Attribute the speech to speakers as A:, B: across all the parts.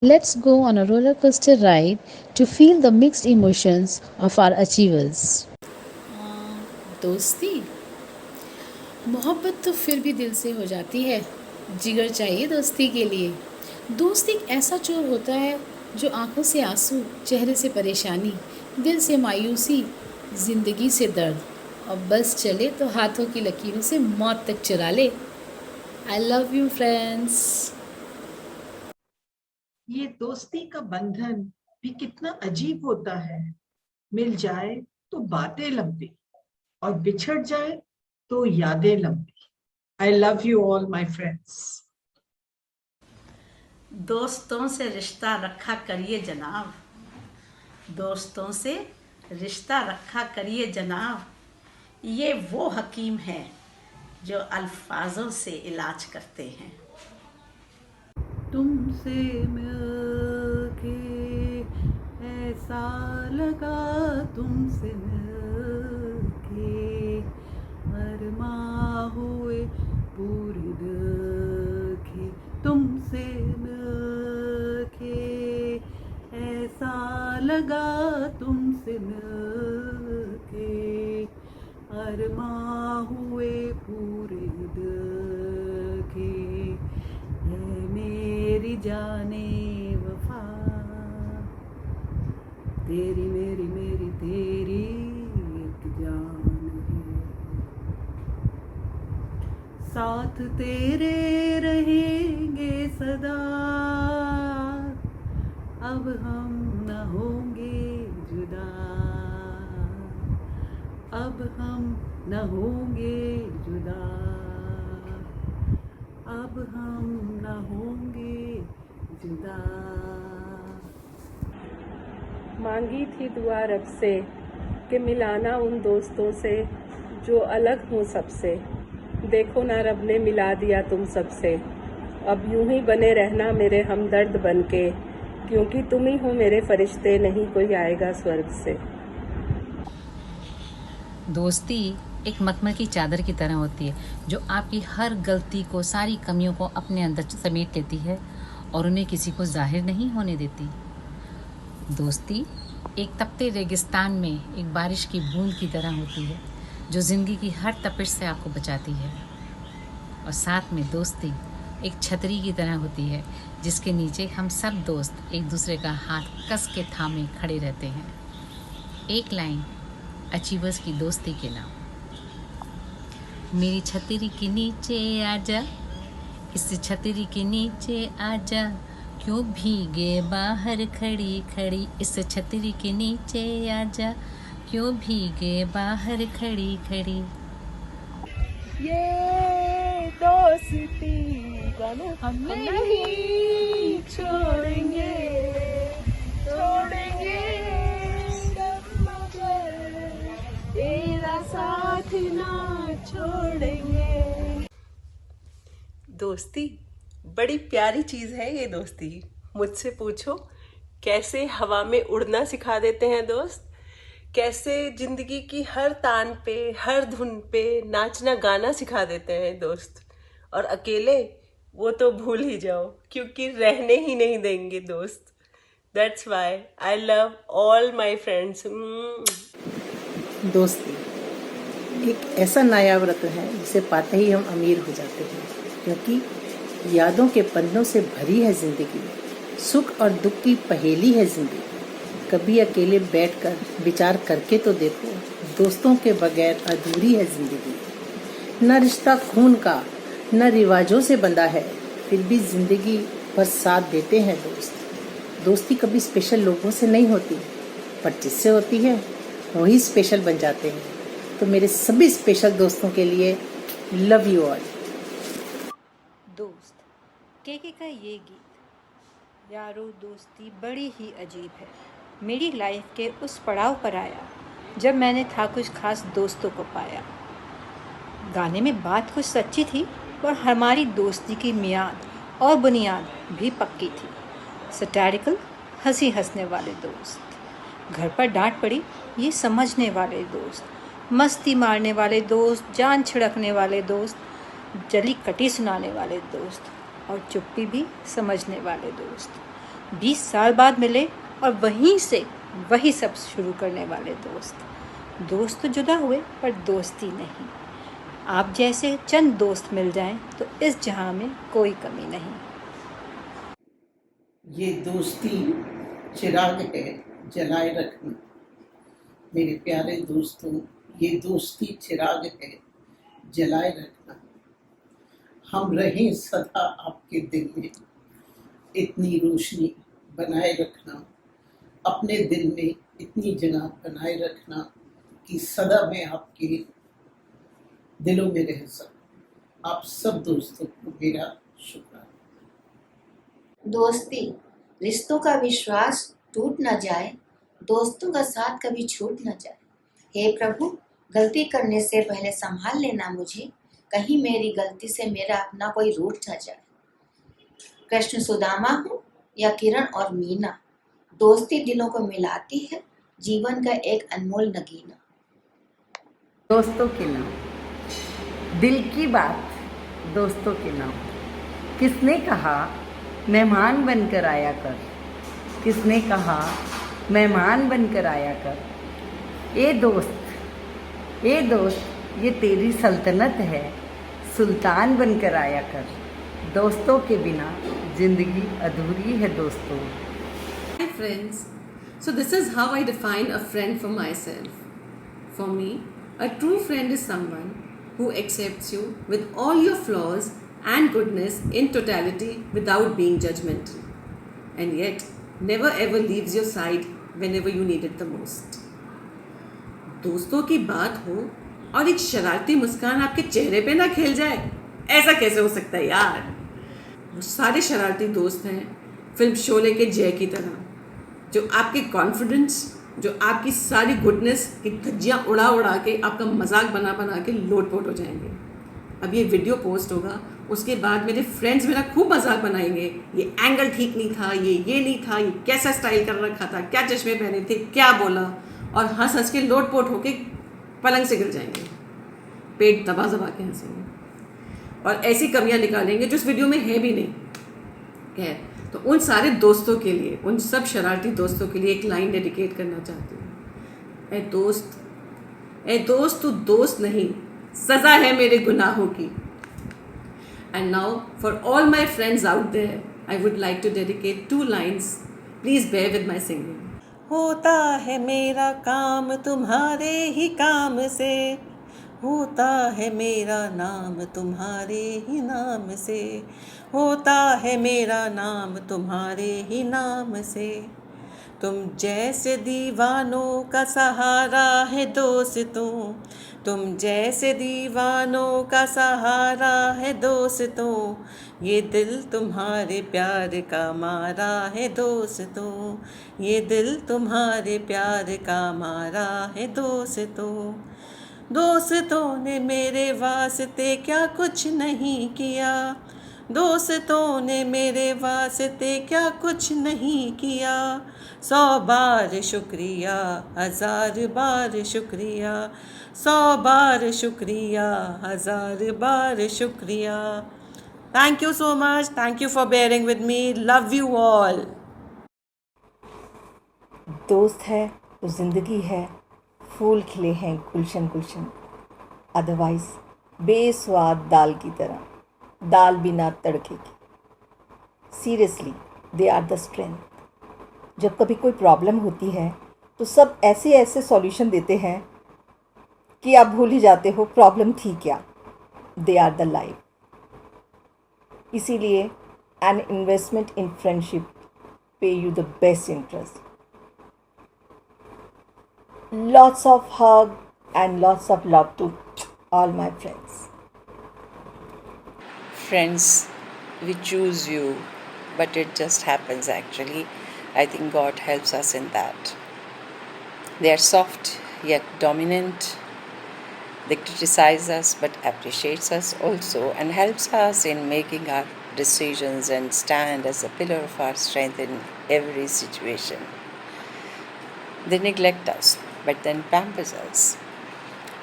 A: Let's go on a roller coaster ride to feel the mixed emotions of our achievers.
B: दोस्ती मोहब्बत तो फिर भी दिल से हो जाती है, जिगर चाहिए दोस्ती के लिए। दोस्त एक ऐसा चोर होता है जो आंखों से आंसू, चेहरे से परेशानी, दिल से मायूसी, ज़िंदगी से दर्द और बस चले तो हाथों की लकीरों से मौत तक चुरा ले। I love you friends.
C: ये दोस्ती का बंधन भी कितना अजीब होता है। मिल जाए तो बातें लंबी और बिछड़ जाए तो यादें लंबी। I love you all my friends.
D: दोस्तों से रिश्ता रखा करिए जनाब, दोस्तों से रिश्ता रखा करिए जनाब। ये वो हकीम हैं जो अल्फाजों से इलाज करते हैं।
E: तुमसे मिलके ऐसा लगा, तुमसे मिलके अरमा हुए पूरे दिल के। तुमसे मिलके ऐसा लगा, तुमसे मिलके अरमा हुए पूरे दिल के। मेरी जाने वफा, तेरी मेरी मेरी तेरी एक जान है। साथ तेरे रहेंगे सदा, अब हम न होंगे जुदा, अब हम न होंगे जुदा, अब हम न होंगे जुदा। मांगी थी दुआ रब से कि मिलाना उन दोस्तों से जो अलग हों सबसे। देखो ना रब ने मिला दिया तुम सबसे। अब यूं ही बने रहना मेरे हमदर्द बनके, क्योंकि तुम ही हो मेरे फरिश्ते, नहीं कोई आएगा स्वर्ग से।
F: दोस्ती एक मखमल की चादर की तरह होती है जो आपकी हर गलती को, सारी कमियों को अपने अंदर समेट लेती है और उन्हें किसी को जाहिर नहीं होने देती। दोस्ती एक तपते रेगिस्तान में एक बारिश की बूंद की तरह होती है जो ज़िंदगी की हर तपिश से आपको बचाती है। और साथ में दोस्ती एक छतरी की तरह होती है जिसके नीचे हम सब दोस्त एक दूसरे का हाथ कस के थामे खड़े रहते हैं। एक लाइन अचीवर्स की दोस्ती के नाम। मेरी छतरी के नीचे आजा, इस छतरी के नीचे आजा, क्यों भीगे बाहर खड़ी खड़ी, इस छतरी के नीचे आजा, क्यों भीगे बाहर खड़ी खड़ी।
E: ये दोस्ती हम नहीं छोड़ेंगे, छोड़ेंगे तेरा साथ ना छोड़ेंगे। दोस्ती बड़ी प्यारी चीज़ है ये दोस्ती। मुझसे पूछो कैसे हवा में उड़ना सिखा देते हैं दोस्त, कैसे जिंदगी की हर तान पे, हर धुन पे नाचना गाना सिखा देते हैं दोस्त। और अकेले वो तो भूल ही जाओ, क्योंकि रहने ही नहीं देंगे दोस्त। That's why I love all my friends.
G: दोस्ती एक ऐसा नायाब रत्न है जिसे पाते ही हम अमीर हो जाते हैं, क्योंकि यादों के पन्नों से भरी है जिंदगी। सुख और दुख की पहेली है जिंदगी। कभी अकेले बैठकर विचार करके तो देखो, दोस्तों के बगैर अधूरी है जिंदगी। न रिश्ता खून का न रिवाजों से बंधा है, फिर भी जिंदगी भर साथ देते हैं दोस्त। दोस्ती कभी स्पेशल लोगों से नहीं होती, पर जिससे होती है वही स्पेशल बन जाते हैं। तो मेरे सभी स्पेशल दोस्तों के लिए लव यू ऑल।
H: दोस्त केके का ये गीत, यारो दोस्ती बड़ी ही अजीब है। मेरी लाइफ के उस पड़ाव पर आया जब मैंने था कुछ खास दोस्तों को पाया। गाने में बात कुछ सच्ची थी और हमारी दोस्ती की मियाद और बुनियाद भी पक्की थी। सटैरिकल, हंसी हंसने वाले दोस्त, घर पर डांट पड़ी ये समझने वाले दोस्त, मस्ती मारने वाले दोस्त, जान छिड़कने वाले दोस्त, जली कटी सुनाने वाले दोस्त और चुप्पी भी समझने वाले दोस्त। 20 साल बाद मिले और वहीं से वही सब शुरू करने वाले दोस्त तो जुदा हुए पर दोस्ती नहीं। आप जैसे चंद दोस्त मिल जाएं तो इस जहां में कोई कमी नहीं।
G: ये दोस्ती चिराग है जलाए रखना। मेरे प्यारे दोस्तों, ये दोस्ती चिराग है जलाए रखना। हम रहें सदा आपके दिल में, इतनी रोशनी बनाए रखना। अपने दिल में इतनी जगह बनाए रखना कि सदा मैं आपके दिलों में रह सकूं। आप सब दोस्तों को मेरा शुक्राना।
I: दोस्ती, रिश्तों का विश्वास टूट न जाए, दोस्तों का साथ कभी छूट न जाए। हे प्रभु, गलती करने से पहले संभाल लेना मुझे, कहीं मेरी गलती से मेरा अपना कोई रूठ न जाए। कृष्ण सुदामा हूँ या किरण और मीना, दोस्ती दिलों को मिलाती है, जीवन का एक अनमोल नगीना।
J: दोस्तों के नाम, दिल की बात दोस्तों के नाम। किसने कहा मेहमान बनकर आया कर, किसने कहा मेहमान बनकर आया कर। ए दोस्त ये तेरी सल्तनत है, सुल्तान बनकर आया कर। दोस्तों के बिना जिंदगी अधूरी है दोस्तों।
E: Hi friends, so this is how I define a friend for myself. For me, a true friend is someone who accepts you with all your flaws and goodness in totality without being judgmental, and yet never ever leaves your side whenever you need it the most. दोस्तों की बात हो और एक शरारती मुस्कान आपके चेहरे पे ना खेल जाए, ऐसा कैसे हो सकता है यार। वो सारे शरारती दोस्त हैं फिल्म शोले के जय की तरह, जो आपके कॉन्फिडेंस, जो आपकी सारी गुडनेस की धज्जियाँ उड़ा उड़ा के आपका मजाक बना बना के लोटपोट हो जाएंगे। अब ये वीडियो पोस्ट होगा, उसके बाद मेरे फ्रेंड्स मेरा खूब मजाक बनाएंगे, ये एंगल ठीक नहीं था, ये नहीं था, ये कैसा स्टाइल कर रखा था, क्या चश्मे पहने थे, क्या बोला, और हंस हंस के लोटपोट होके पलंग से गिर जाएंगे, पेट दबा दबा के हंसेंगे और ऐसी कमियां निकालेंगे जो इस वीडियो में है भी नहीं। खैर, तो उन सारे दोस्तों के लिए, उन सब शरारती दोस्तों के लिए एक लाइन डेडिकेट करना चाहती हूँ। ए दोस्त तू दोस्त नहीं, सज़ा है मेरे गुनाहों की। And now for all my friends out there, I would like to dedicate 2 lines. Please bear with my singing. होता है मेरा काम तुम्हारे ही काम से, होता है मेरा नाम तुम्हारे ही नाम से, होता है मेरा नाम तुम्हारे ही नाम से। तुम जैसे दीवानों का सहारा है दोस्तों, तुम जैसे दीवानों का सहारा है दोस्तों, ये दिल तुम्हारे प्यार का मारा है दोस्तों, ये दिल तुम्हारे प्यार का मारा है दोस्तों। दोस्तों ने मेरे वास्ते क्या कुछ नहीं किया, दोस्तों ने मेरे वास्ते क्या कुछ नहीं किया। 100 बार शुक्रिया, 1000 बार शुक्रिया, 100 बार शुक्रिया, 1000 बार शुक्रिया। Thank you so much. Thank you for bearing with me. Love you all.
J: दोस्त है तो जिंदगी है, फूल खिले हैं गुलशन गुलशन। अदरवाइज बेस्वाद दाल की तरह, दाल बिना तड़के की। Seriously, they are the strength. जब कभी कोई प्रॉब्लम होती है तो सब ऐसे ऐसे सॉल्यूशन देते हैं कि आप भूल ही जाते हो प्रॉब्लम थी क्या। They are the life. इसीलिए an investment in friendship pays you the best interest. Lots of hug and lots of love to all my friends.
K: Friends, we choose you, but it just happens actually. I think God helps us in that. They are soft yet dominant. They criticize us but appreciates us also and helps us in making our decisions and stand as a pillar of our strength in every situation. They neglect us but then pampers us.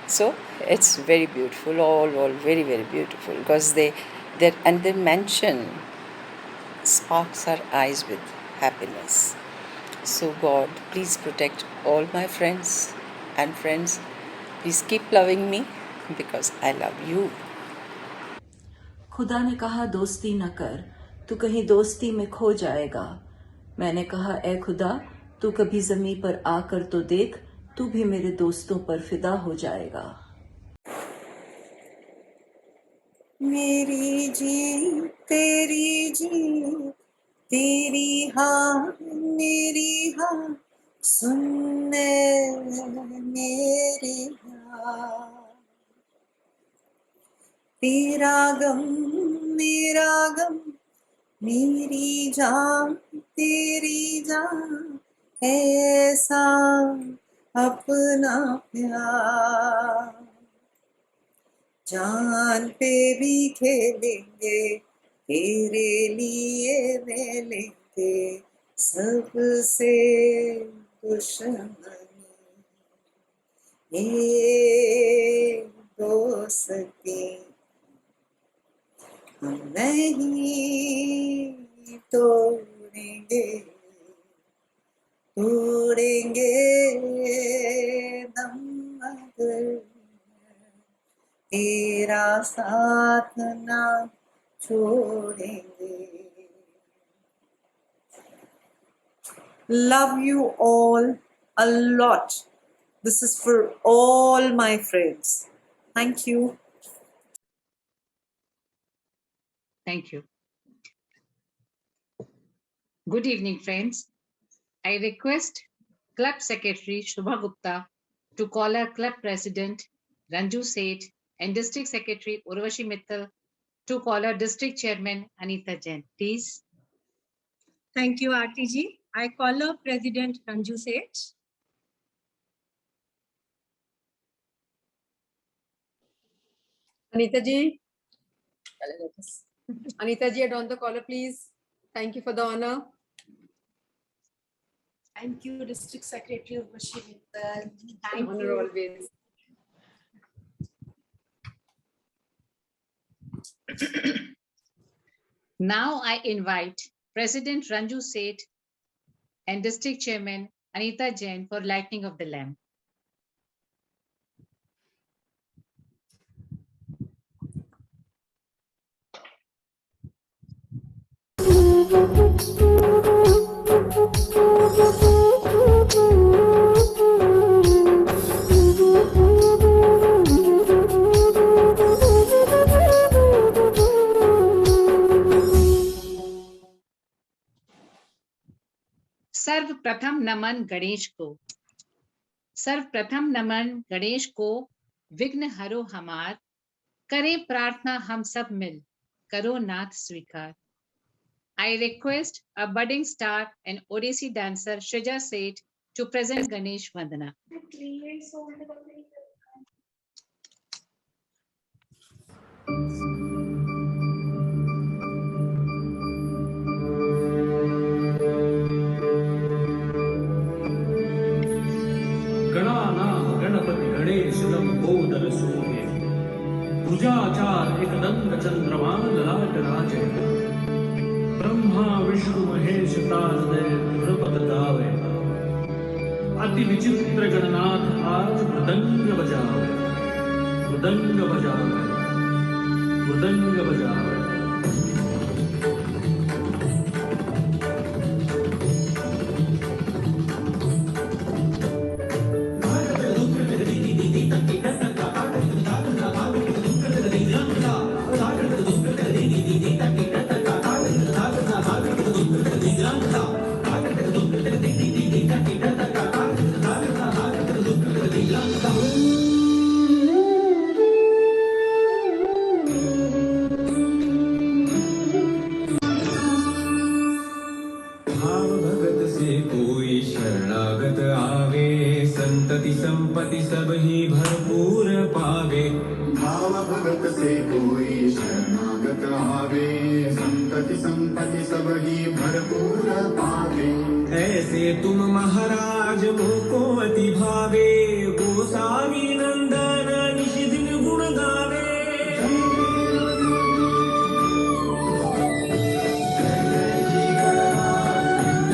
K: So it's very beautiful, all very, very beautiful, because they mention sparks our eyes with happiness. So, God, please protect all my friends, and friends, please keep loving me because I love you.
L: खुदा ने कहा दोस्ती न कर, तू कहीं दोस्ती में खो जाएगा। मैंने कहा ए खुदा, तू कभी ज़मीं पर आकर तो देख, तू भी मेरे दोस्तों पर फिदा हो जाएगा।
M: मेरी जी तेरी जी, तेरी हाँ मेरी हाँ, सुनने मेरी हाँ। तेरा गम मेरा गम, मेरी जान तेरी जान, ऐसा अपना प्यार। जान पे भी खेलेंगे, तेरे लिए मैं लेंगे सबसे दुश्मनी। ये दोस्ती हम नहीं तोड़ेंगे, तोड़ेंगे दम मगर तेरा साथ ना छोड़ेंगे। Love you all a lot. This is for all my friends. Thank you.
F: Thank you. Good evening, friends. I request Club Secretary Shubha Gupta to call our Club President Ranju Seth and District Secretary Urvashi Mittal to call our District Chairman Anita Jain. Please.
N: Thank you, Aarti ji. I call our President Ranju Seth.
O: Anita ji. Anita ji, on the caller, please. Thank you for the honor.
P: Thank you, District Secretary Urvashi Mittal. Thank
O: honor
P: you.
O: Always.
F: Now I invite President Ranju Seth and District Chairman Anita Jain for lighting of the lamp. सर्वप्रथम नमन गणेश को, सर्वप्रथम नमन गणेश को, विघ्न हरो हमार, करें प्रार्थना हम सब मिल, करो नाथ स्वीकार। I request a budding star and Odissi dancer Shrija Seth to present Ganesh Vandana.
Q: गणानां Ganpati Ganesh Lambodar सूर्य, भुजाचार एकदंत चंद्रमा ललाट राजे, ब्रह्मा विष्णु महेश तारदय ध्रुपद गावे, अति विचित्र गणनाथ आज मृदंग बजावे, मृदंग बजावे, मृदंग बजावे।
R: संतति संपत्ति सब ही भरपूर पावे, भाव भगत से कोई शरणागत आवे, संतति संपत्ति सब ही भरपूर पावे। ऐसे तुम महाराज मोको अति भावे, गोसावी नंदन निश दिन गुण गावे। जय जय जी गणराज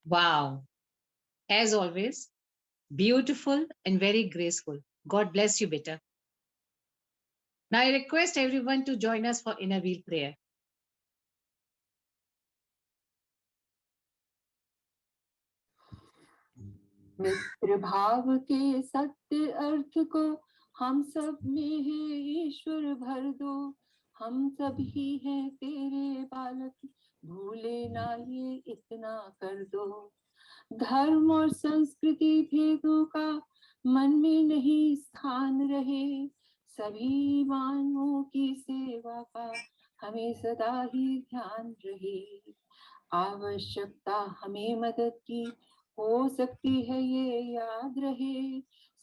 F: Wow. As always, beautiful and very graceful. God bless you, beta. Now I request everyone to join us for inner wheel prayer.
L: मित्र भाव के सत्य अर्थ को हम सब में है ईश्वर भर दो, हम सब ही हैं तेरे बालक, भूले ना ये इतना कर दो। धर्म और संस्कृति भेदों का मन में नहीं स्थान रहे, सभी मानवों की सेवा का हमें सदा ही ध्यान रहे। आवश्यकता हमें मदद की हो सकती है ये याद रहे,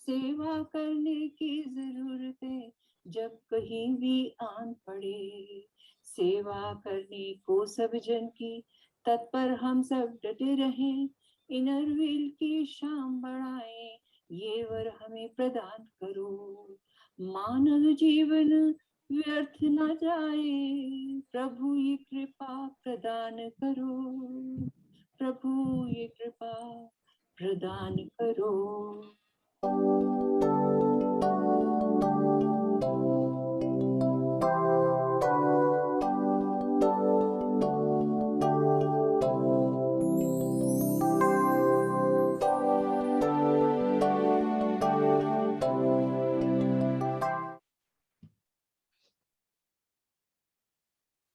L: सेवा करने की जरूरतें जब कहीं भी आन पड़े, सेवा करने को सब जन की तत्पर हम सब डटे रहें, इनर व्हील की शाम बढ़ाएं, ये वर हमें प्रदान करो। मानव जीवन व्यर्थ न जाए, प्रभु ये कृपा प्रदान करो, प्रभु ये कृपा प्रदान करो।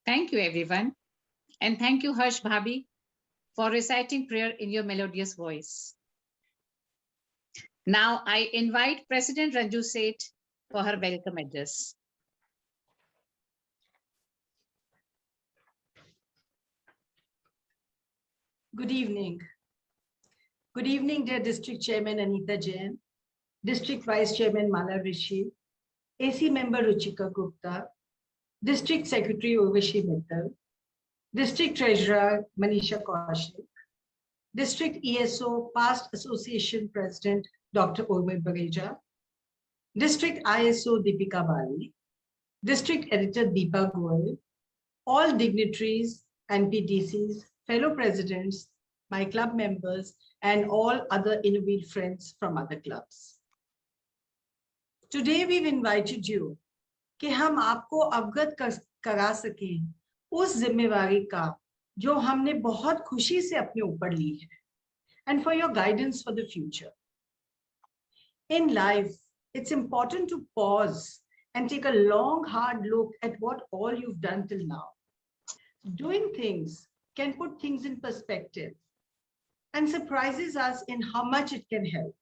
F: Thank you, everyone. And thank you, Harsh Bhabi, for reciting prayer in your melodious voice. Now I invite President Ranju Seth for her welcome address.
C: Good evening. Good evening, dear District Chairman Anita Jain, District Vice Chairman Mala Rishi, AC Member Ruchika Gupta, District Secretary Urvashi Mittal, District Treasurer Manisha Kaushik, District ESO Past Association President Dr. Urmil Bareja, District ISO Deepika Bali, District Editor Deepa Goel, all dignitaries and PTCs, fellow presidents, my club members, and all other Innovate friends from other clubs. Today we've invited you कि हम आपको अवगत करा सकें उस जिम्मेवारी का जो हमने बहुत खुशी से अपने ऊपर ली है, and for your guidance for the future. In life, it's important to pause and take a long, hard look at what all you've done till now. Doing things can put things in perspective and surprises us in how much it can help.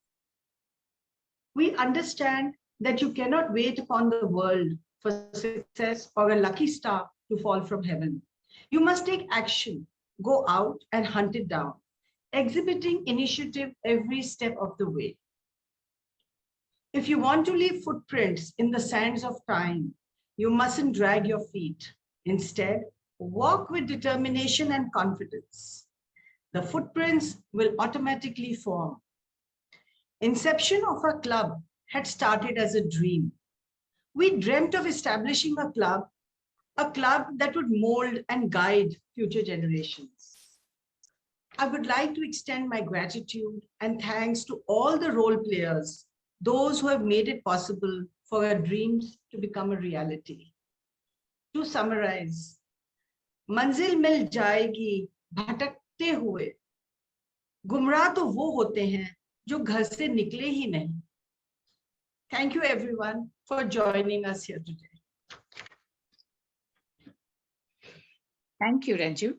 C: We understand that you cannot wait upon the world for success or a lucky star to fall from heaven. You must take action, go out and hunt it down, exhibiting initiative every step of the way. If you want to leave footprints in the sands of time, you mustn't drag your feet. Instead, walk with determination and confidence. The footprints will automatically form. Inception of our club had started as a dream. We dreamt of establishing a club that would mold and guide future generations. I would like to extend my gratitude and thanks to all the role players, those who have made it possible for our dreams to become a reality. To summarize, मंजिल मिल जाएगी भटकते हुए, गुमराह तो वो होते हैं जो घर से निकले ही नहीं. Thank you everyone for joining us here today.
F: Thank you, Ranju.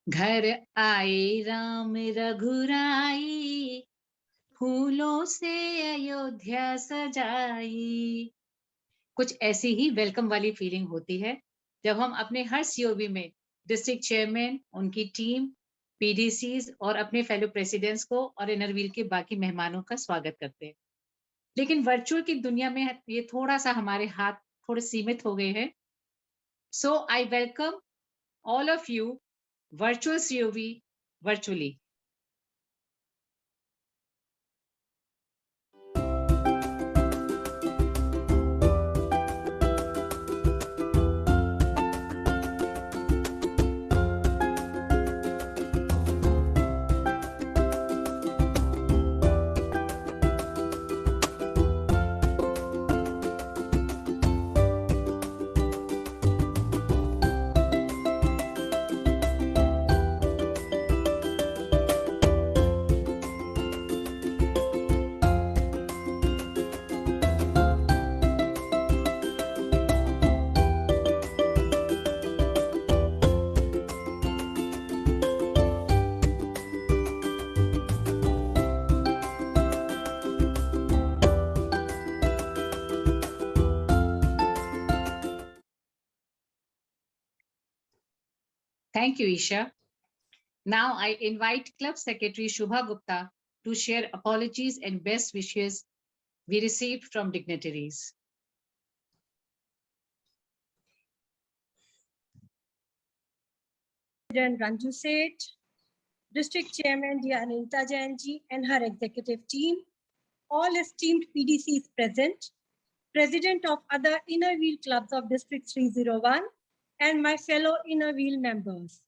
F: घर आए राम रघुराई, फूलों से अयोध्या सजाई. कुछ ऐसी ही वेलकम वाली फीलिंग होती है जब हम अपने हर सीओबी में डिस्ट्रिक्ट चेयरमैन, उनकी टीम, पीडीसीज और अपने फेलो प्रेसिडेंट्स को और इनर व्हील के बाकी मेहमानों का स्वागत करते हैं. लेकिन वर्चुअल की दुनिया में ये थोड़ा सा हमारे हाथ थोड़े सीमित हो गए हैं. So I welcome all of you virtual COV virtually. Thank you, Isha. Now I invite Club Secretary Shubha Gupta to share apologies and best wishes we received from dignitaries.
N: President Ranju Seth, District Chairman Dear Anita Jain ji and her executive team, all esteemed PDCs present, President of other Inner Wheel Clubs of District 301, and my fellow Inner Wheel members.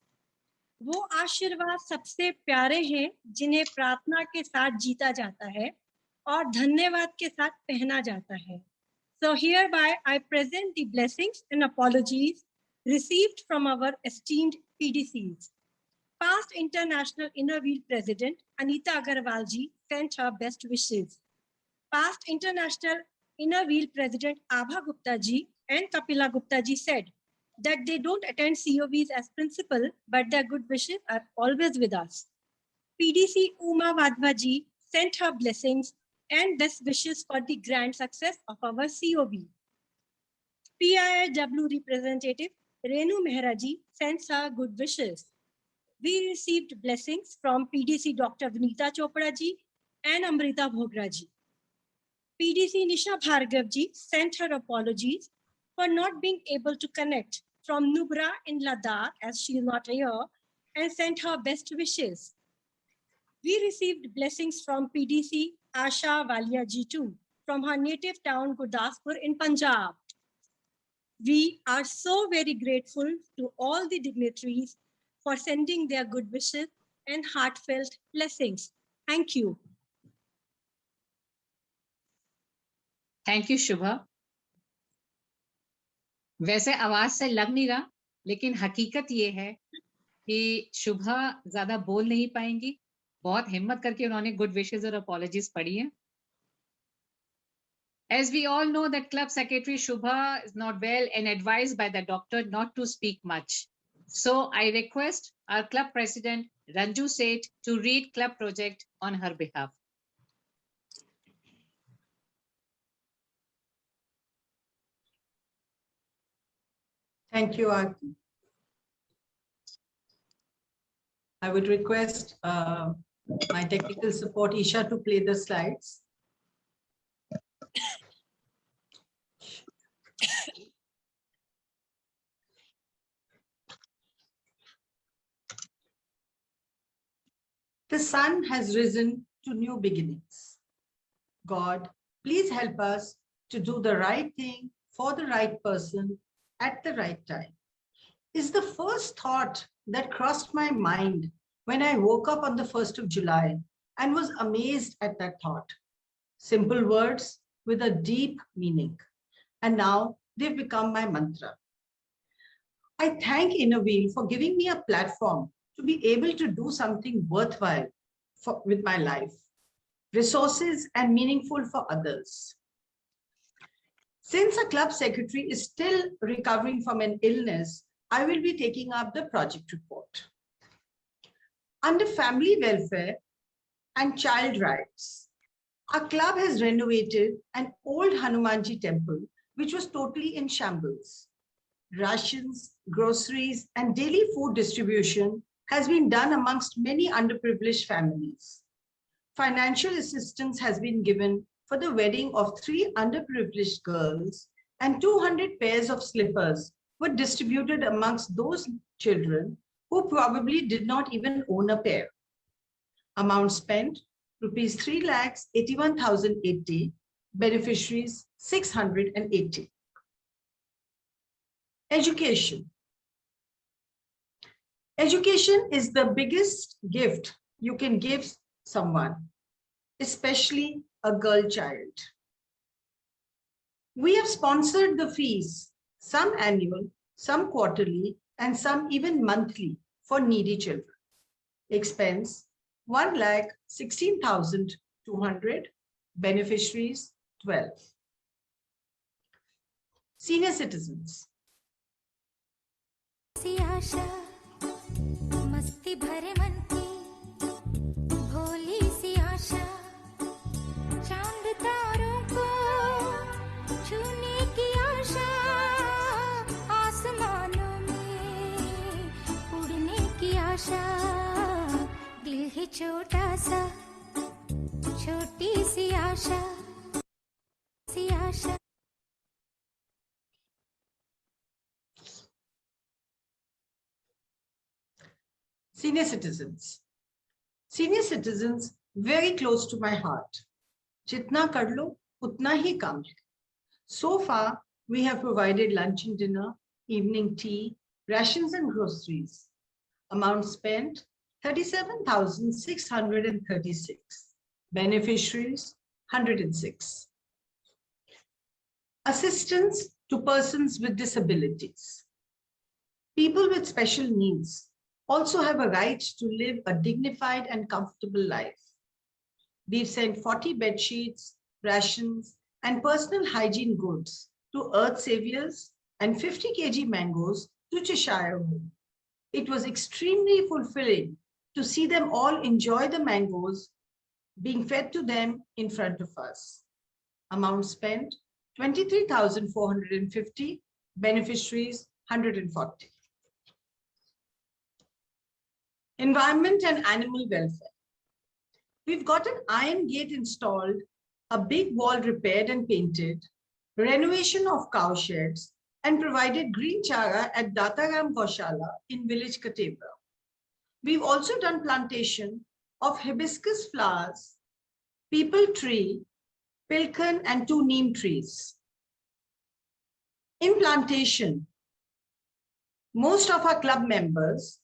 N: वो आशीर्वाद सबसे प्यारे हैं जिन्हें प्रार्थना के साथ जीता जाता है और धन्यवाद के साथ पहना जाता है. So hereby I present the blessings and apologies received from our esteemed PDCs. Past International Inner Wheel President Anita Agarwal ji sent her best wishes. Past International Inner Wheel President Abha Gupta ji and Kapila Gupta ji said that they don't attend COVs as principal, but their good wishes are always with us. PDC Uma Vadva ji sent her blessings and best wishes for the grand success of our COV. PIIW representative Renu Mehra ji sends her good wishes. We received blessings from PDC Dr. Vinita Chopra ji and Amrita Bhogra ji. PDC Nisha Bhargav ji sent her apologies for not being able to connect from Nubra in Ladakh as she is not here and sent her best wishes. We received blessings from PDC Asha Walia ji too from her native town Gurdaspur in Punjab. We are so very grateful to all the dignitaries for sending their good wishes and heartfelt blessings. Thank you.
F: Thank you, Shubha. वैसे आवाज से लग नहीं रहा, लेकिन हकीकत ये है कि शुभा ज्यादा बोल नहीं पाएंगी. बहुत हिम्मत करके उन्होंने गुड विशेस और अपॉलॉजीज पढ़ी हैं. As we all know that Club Secretary Shubha is not well and advised by the doctor not to speak much. So I request our Club President Ranju Seth to read Club project on her behalf.
C: Thank you, Aarti. I would request my technical support, Isha, to play the slides. The sun has risen to new beginnings. God, please help us to do the right thing for the right person at the right time, is the first thought that crossed my mind when I woke up on the 1st of July and was amazed at that thought. Simple words with a deep meaning. And now they've become my mantra. I thank Inner Wheel for giving me a platform to be able to do something worthwhile with my life, resources and meaningful for others. Since a club secretary is still recovering from an illness, I will be taking up the project report. Under family welfare and child rights, our club has renovated an old Hanumanji temple, which was totally in shambles. Rations, groceries, and daily food distribution has been done amongst many underprivileged families. Financial assistance has been given for the wedding of 3 underprivileged girls, and 200 pairs of slippers were distributed amongst those children who probably did not even own a pair. Amount spent, rupees 3,81,080, beneficiaries 680. Education. Education is the biggest gift you can give someone, especially a girl child. We have sponsored the fees, some annual, some quarterly, and some even monthly for needy children. Expense 1,16,200, beneficiaries 12. Senior citizens.
S: मस्ती भरे मन की भोली सी आशा, चांद तारों को छूने की आशा, आसमानों में उड़ने छोटा सा, छोटी सी आशा, सी आशा।
C: Senior citizens. Senior citizens, very close to my heart. Jitna kar lo, utna hi kam hai. So far, we have provided lunch and dinner, evening tea, rations and groceries. Amount spent 37,636. Beneficiaries 106. Assistance to persons with disabilities. People with special needs also have a right to live a dignified and comfortable life. We've sent 40 bed sheets, rations, and personal hygiene goods to Earth Saviors and 50 kg mangoes to Cheshire Home. It was extremely fulfilling to see them all enjoy the mangoes being fed to them in front of us. Amount spent 23,450, beneficiaries 140. Environment and animal welfare. We've got an iron gate installed, a big wall repaired and painted, renovation of cow sheds, and provided green chara at Dataram Goshala in village Katebra. We've also done plantation of hibiscus flowers, peepal tree, pilkan, and 2 neem trees. In plantation, most of our club members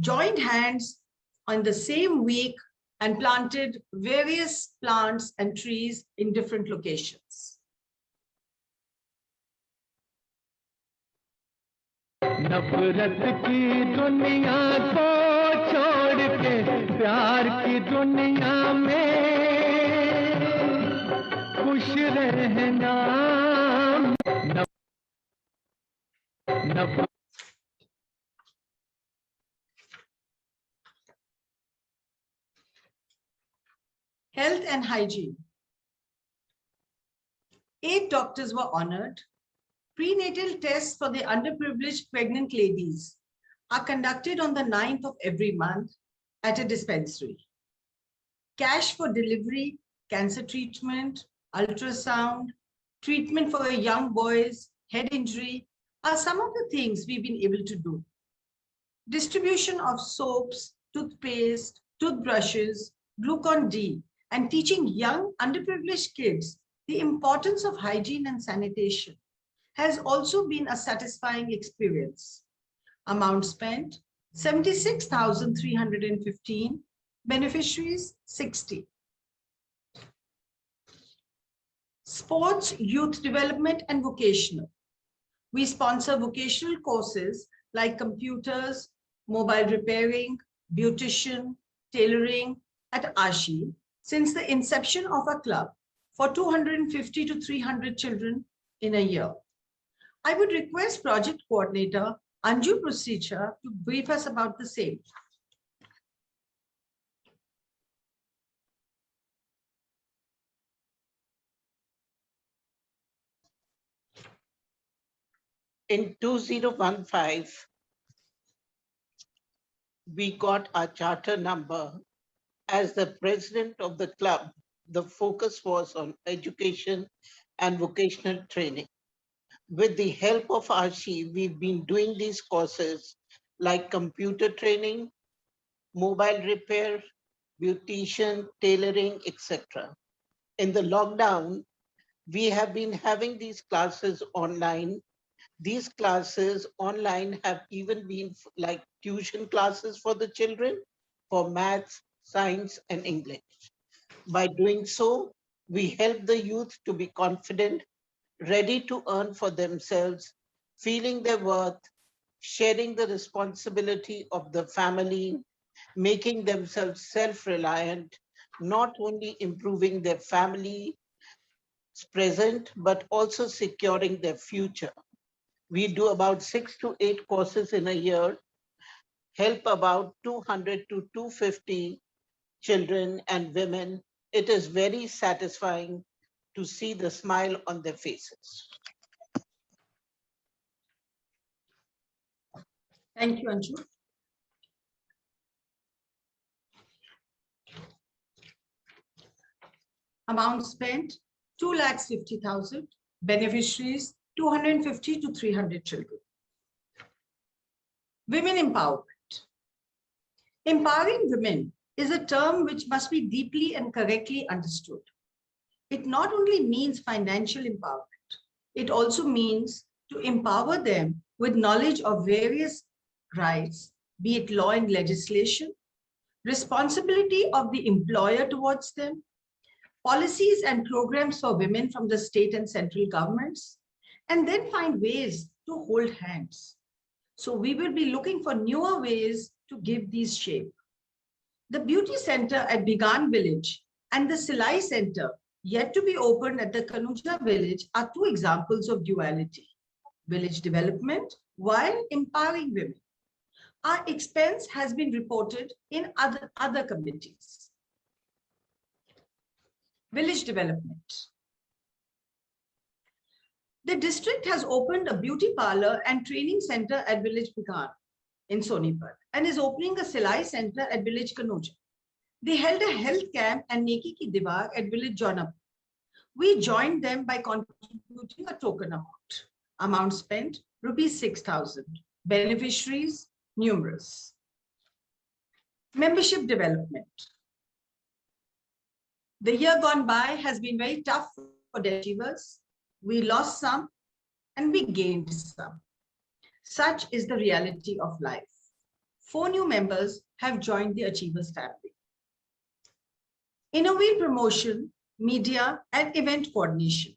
C: joined hands on the same week and planted various plants and trees in different locations.
Q: नफरत की दुनिया को छोड़ के प्यार की दुनिया में खुश रहना।
C: Health and hygiene. 8 doctors were honored. Prenatal tests for the underprivileged pregnant ladies are conducted on the 9th of every month at a dispensary. Cash for delivery, cancer treatment, ultrasound, treatment for a young boy's head injury are some of the things we've been able to do. Distribution of soaps, toothpaste, toothbrushes, Glucon-D, and teaching young underprivileged kids the importance of hygiene and sanitation has also been a satisfying experience. Amount spent 76,315, beneficiaries 60. Sports, youth development, and vocational. We sponsor vocational courses like computers, mobile repairing, beautician, tailoring at Ashi since the inception of our club for 250 to 300 children in a year. I would request project coordinator Anju Prasicha to brief us about the same.
T: In 2015, we got our charter number. As the president of the club, the focus was on education and vocational training. With the help of Ashi, we've been doing these courses like computer training, mobile repair, beautician, tailoring, etc. In the lockdown, we have been having these classes online. These classes online have even been like tuition classes for the children for maths, science, and English. By doing so, we help the youth to be confident, ready to earn for themselves, feeling their worth, sharing the responsibility of the family, making themselves self-reliant, not only improving their family's present, but also securing their future. We do about 6 to 8 courses in a year, help about 200 to 250 children and women. It is very satisfying to see the smile on their faces.
C: Thank you, Anju. Amount spent 2,50,000. Beneficiaries 250 to 300 children. Women empowerment. Empowering women is a term which must be deeply and correctly understood. It not only means financial empowerment, it also means to empower them with knowledge of various rights, be it law and legislation, responsibility of the employer towards them, policies and programs for women from the state and central governments, and then find ways to hold hands. So we will be looking for newer ways to give these shape. The beauty center at Bigan village and the Silai center yet to be opened at the Kanuja village are two examples of duality. Village development while empowering women. Our expense has been reported in other committees. Village development. The district has opened a beauty parlor and training center at village Bigan in Sonipat and is opening a Silai center at village Kanuja. They held a health camp and Neki Ki Diwar at village Jonapur. We joined them by contributing a token amount. Amount spent, rupees 6,000. Beneficiaries, numerous. Membership development. The year gone by has been very tough for the achievers. We lost some and we gained some. Such is the reality of life. 4 new members have joined the Achievers family. Innovate promotion, media, and event coordination.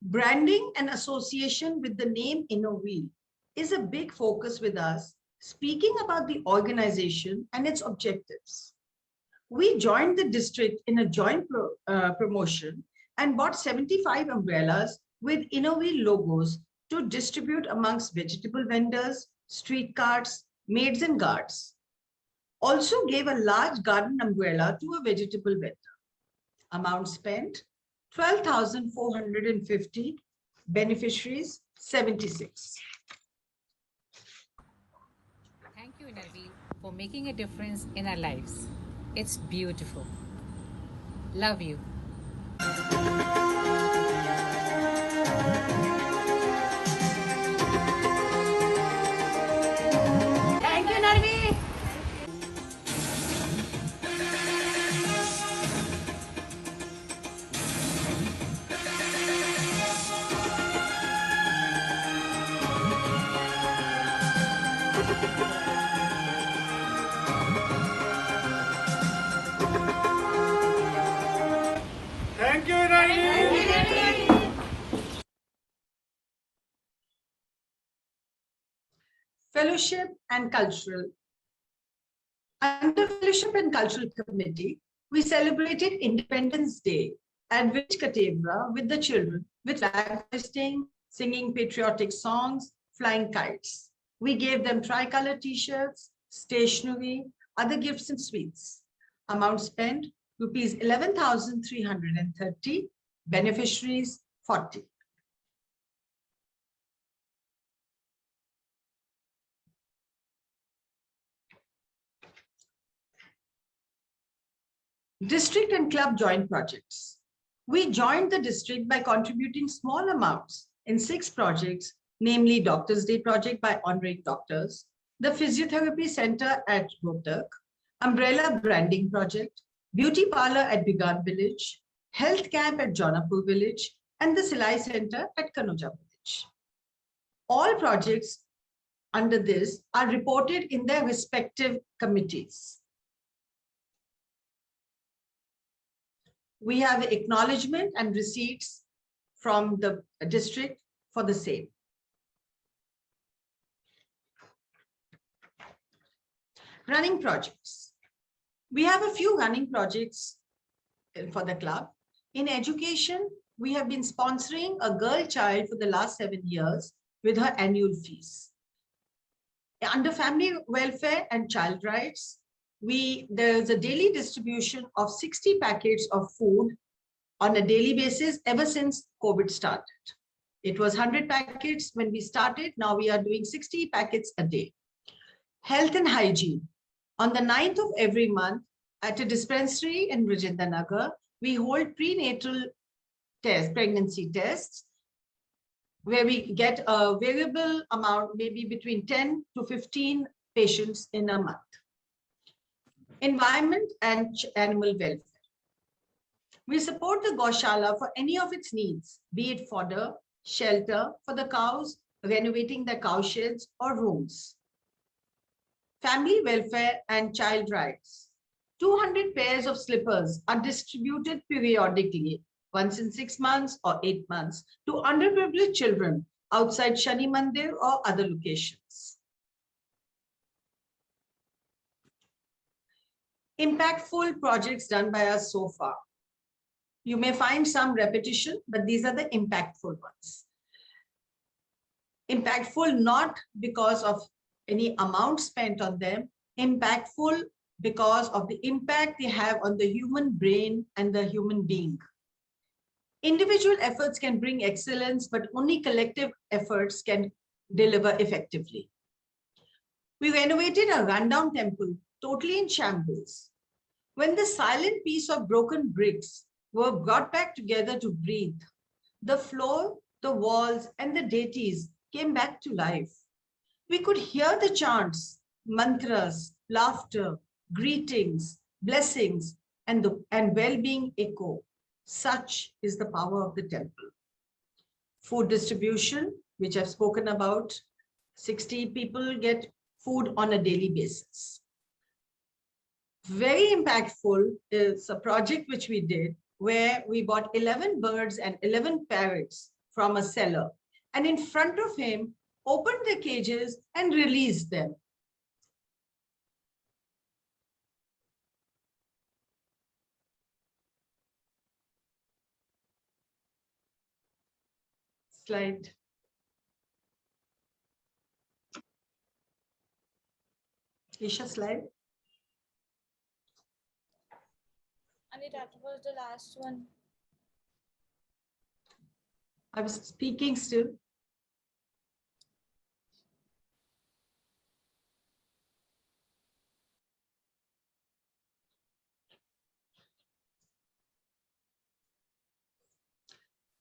C: Branding and association with the name Innovate is a big focus with us, speaking about the organization and its objectives. We joined the district in a joint promotion and bought 75 umbrellas with Innovate logos to distribute amongst vegetable vendors, street carts, maids and guards. Also gave a large garden umbrella to a vegetable vendor. Amount spent, 12,450. Beneficiaries, 76.
F: Thank you, Narvi, for making a difference in our lives. It's beautiful. Love you.
D: Thank you, Narvi.
Q: Thank you, Narvi.
C: Fellowship and cultural. Under Fellowship and Cultural Committee, we celebrated Independence Day at Village Katevra with the children, with flag hoisting, singing patriotic songs, flying kites. We gave them tricolor t-shirts, stationery, other gifts and sweets. Amount spent, rupees 11,330. Beneficiaries, 40. District and club joint projects. We joined the district by contributing small amounts in 6 projects, namely Doctors' Day project by honoring doctors, the Physiotherapy Center at Rohtak, Umbrella Branding Project, Beauty Parlor at Bigan Village, Health Camp at Jonapur Village, and the Silai Center at Kanuja Village. All projects under this are reported in their respective committees. We have acknowledgement and receipts from the district for the same. Running projects. We have a few running projects for the club. In education, we have been sponsoring a girl child for the last 7 years with her annual fees. Under family welfare and child rights, there's a daily distribution of 60 packets of food on a daily basis ever since COVID started. It was 100 packets when we started. Now we are doing 60 packets a day. Health and hygiene. On the 9th of every month, At a dispensary in Rajendra Nagar, we hold prenatal pregnancy tests, where we get a variable amount, maybe between 10 to 15 patients in a month. Environment and animal welfare. We support the Gaushala for any of its needs, be it fodder, shelter for the cows, renovating the cow sheds or rooms. Family welfare and child rights. 200 pairs of slippers are distributed periodically, once in 6 months or 8 months, to underprivileged children outside Shani Mandir or other locations. Impactful projects done by us so far. You may find some repetition, but these are the impactful ones. Impactful not because of any amount spent on them, impactful because of the impact they have on the human brain and the human being. Individual efforts can bring excellence, but only collective efforts can deliver effectively. We renovated a rundown temple, totally in shambles. When the silent piece of broken bricks were brought back together to breathe, the floor, the walls, and the deities came back to life. We could hear the chants, mantras, laughter, greetings, blessings, and well-being echo. Such is the power of the temple. Food distribution, which I've spoken about, 60 people get food on a daily basis. Very impactful is a project which we did where we bought 11 birds and 11 parrots from a seller, and in front of him opened the cages and released them. Slide. Isha, slide.
U: Anita, that was the last one.
C: I was speaking still.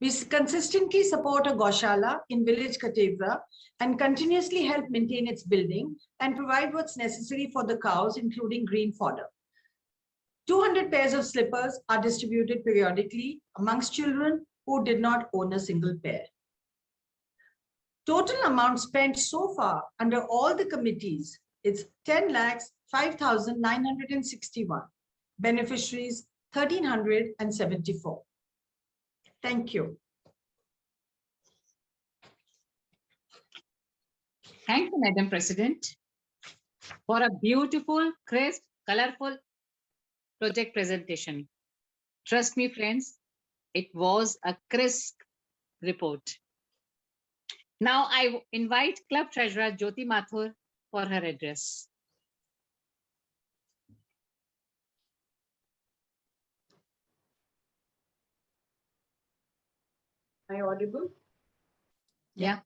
C: We consistently support a Gaushala in village Katevra and continuously help maintain its building and provide what's necessary for the cows, including green fodder. 200 pairs of slippers are distributed periodically amongst children who did not own a single pair. Total amount spent so far under all the committees is 10,05,961. Beneficiaries 1,374. Thank you.
F: Thank you, Madam President, for a beautiful, crisp, colorful project presentation. Trust me, friends, it was a crisp report. Now I invite Club Treasurer Jyoti Mathur for her address.
V: Am I audible?
F: Yeah.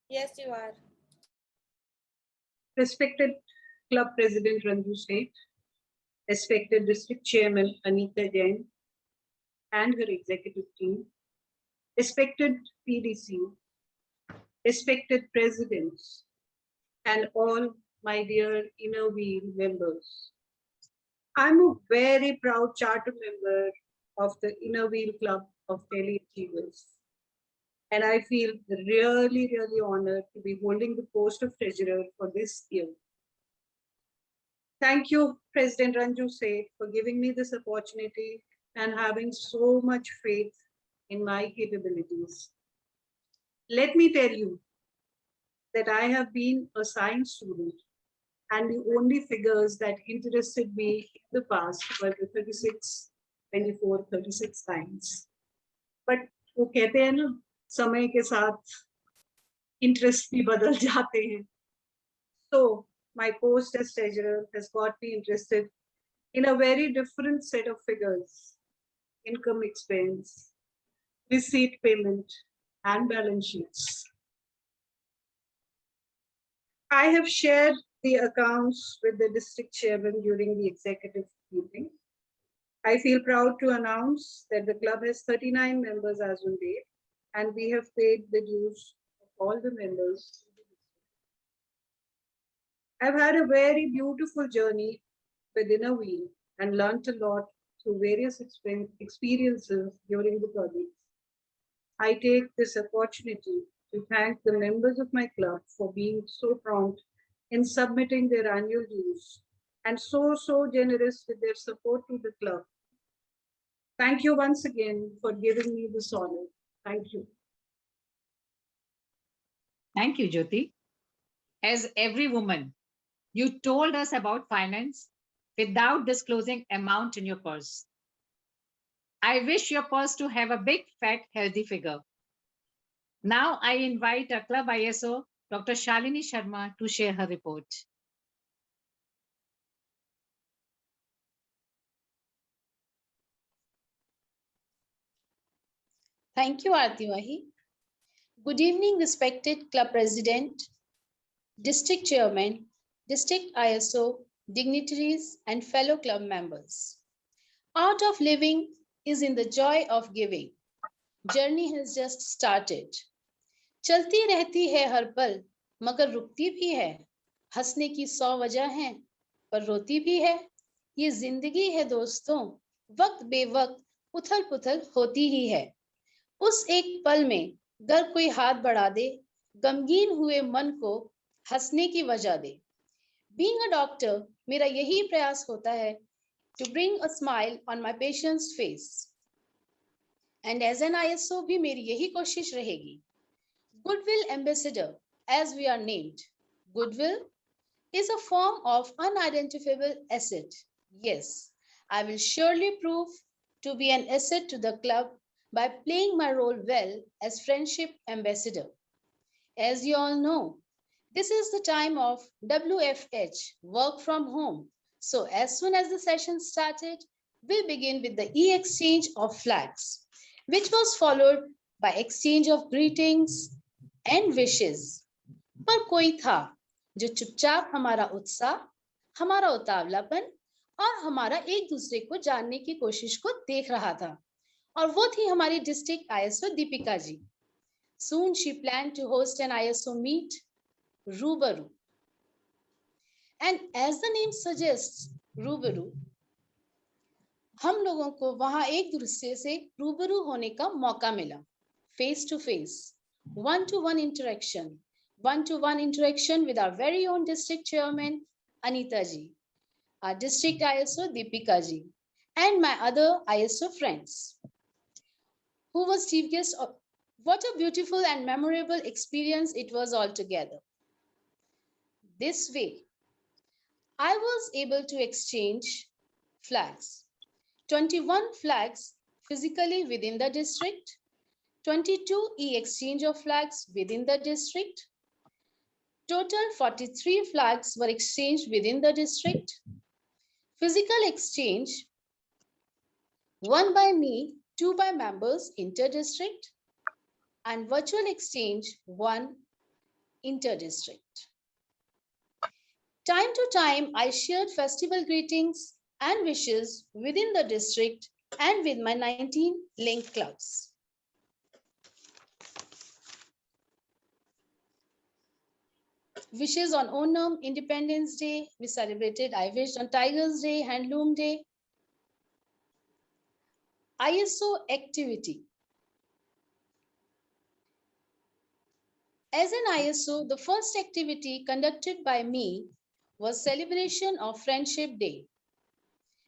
U: Yes, you are.
V: Respected Club President Ranju Seth, respected District Chairman Anita Jain and her executive team, respected PDC, respected presidents, and all my dear Inner Wheel members. I'm a very proud charter member of the Inner Wheel Club of Delhi Achievers. And I feel really, really honored to be holding the post of treasurer for this year. Thank you, President Ranju Seth, for giving me this opportunity and having so much faith in my capabilities. Let me tell you that I have been a science student, and the only figures that interested me in the past were the 36, 24, 36 times. But वो कहते हैं ना, समय के साथ interest भी बदल जाते हैं. So my post as treasurer has got me interested in a very different set of figures: income expense, receipt payment, and balance sheets. I have shared the accounts with the district chairman during the executive meeting. I feel proud to announce that the club has 39 members as on date, and we have paid the dues of all the members. I've had a very beautiful journey with Inner Wheel and learnt a lot through various experiences during the project. I take this opportunity to thank the members of my club for being so prompt in submitting their annual dues and so generous with their support to the club. Thank you once again for giving me this honor. Thank you.
A: Thank you, Jyoti. As every woman, you told us about finance without disclosing amount in your purse. I wish your purse to have a big, fat, healthy figure. Now I invite our club ISO, Dr. Shalini Sharma, to share her report.
B: Thank you, Aarti Mahi. Good evening, respected club president, district chairman, district ISO, dignitaries, and fellow club members. Art of living is in the joy of giving. Journey has just started. चलती रहती है हर पल, मगर रुकती भी है. हंसने की 100 वजह हैं, पर रोती भी है. ये जिंदगी है दोस्तों, वक्त बेवक्त उथल पुथल होती ही है. उस एक पल में अगर कोई हाथ बढ़ा दे, गमगीन हुए मन को हंसने की वजह दे. Being a doctor, मेरा यही प्रयास होता है to bring a smile on my patient's face. And as an ISO भी मेरी यही कोशिश रहेगी. Goodwill Ambassador, as we are named. Goodwill is a form of unidentifiable asset. Yes, I will surely prove to be an asset to the club by playing my role well as Friendship Ambassador. As you all know, this is the time of WFH, work from home. So as soon as the session started, we'll begin with the e-exchange of flags, which was followed by exchange of greetings and wishes. पर कोई था जो चुपचाप हमारा उत्साह, हमारा उतावलापन और हमारा एक दूसरे को जानने की कोशिश को देख रहा था, और वो थी हमारी district ISO Deepika ji. Soon she planned to host an ISO meet, रूबरू. And as the name suggests, रूबरू, हम लोगों को वहां एक दूसरे से रूबरू होने का मौका मिला. Face to face, one-to-one interaction with our very own district chairman, Anita ji, our district ISO, Deepika ji, and my other ISO friends, who was chief guest. What a beautiful and memorable experience it was altogether. This way, I was able to exchange flags. 21 flags physically within the district, 22 e-exchange of flags within the district. Total 43 flags were exchanged within the district. Physical exchange, 1 by me, 2 by members inter-district, and virtual exchange, 1 inter-district. Time to time, I shared festival greetings and wishes within the district and with my 19 link clubs. Wishes on Onam, Independence Day, we celebrated. I wished on Tigers Day, Handloom Day. ISO activity. As an ISO, the first activity conducted by me was celebration of Friendship Day.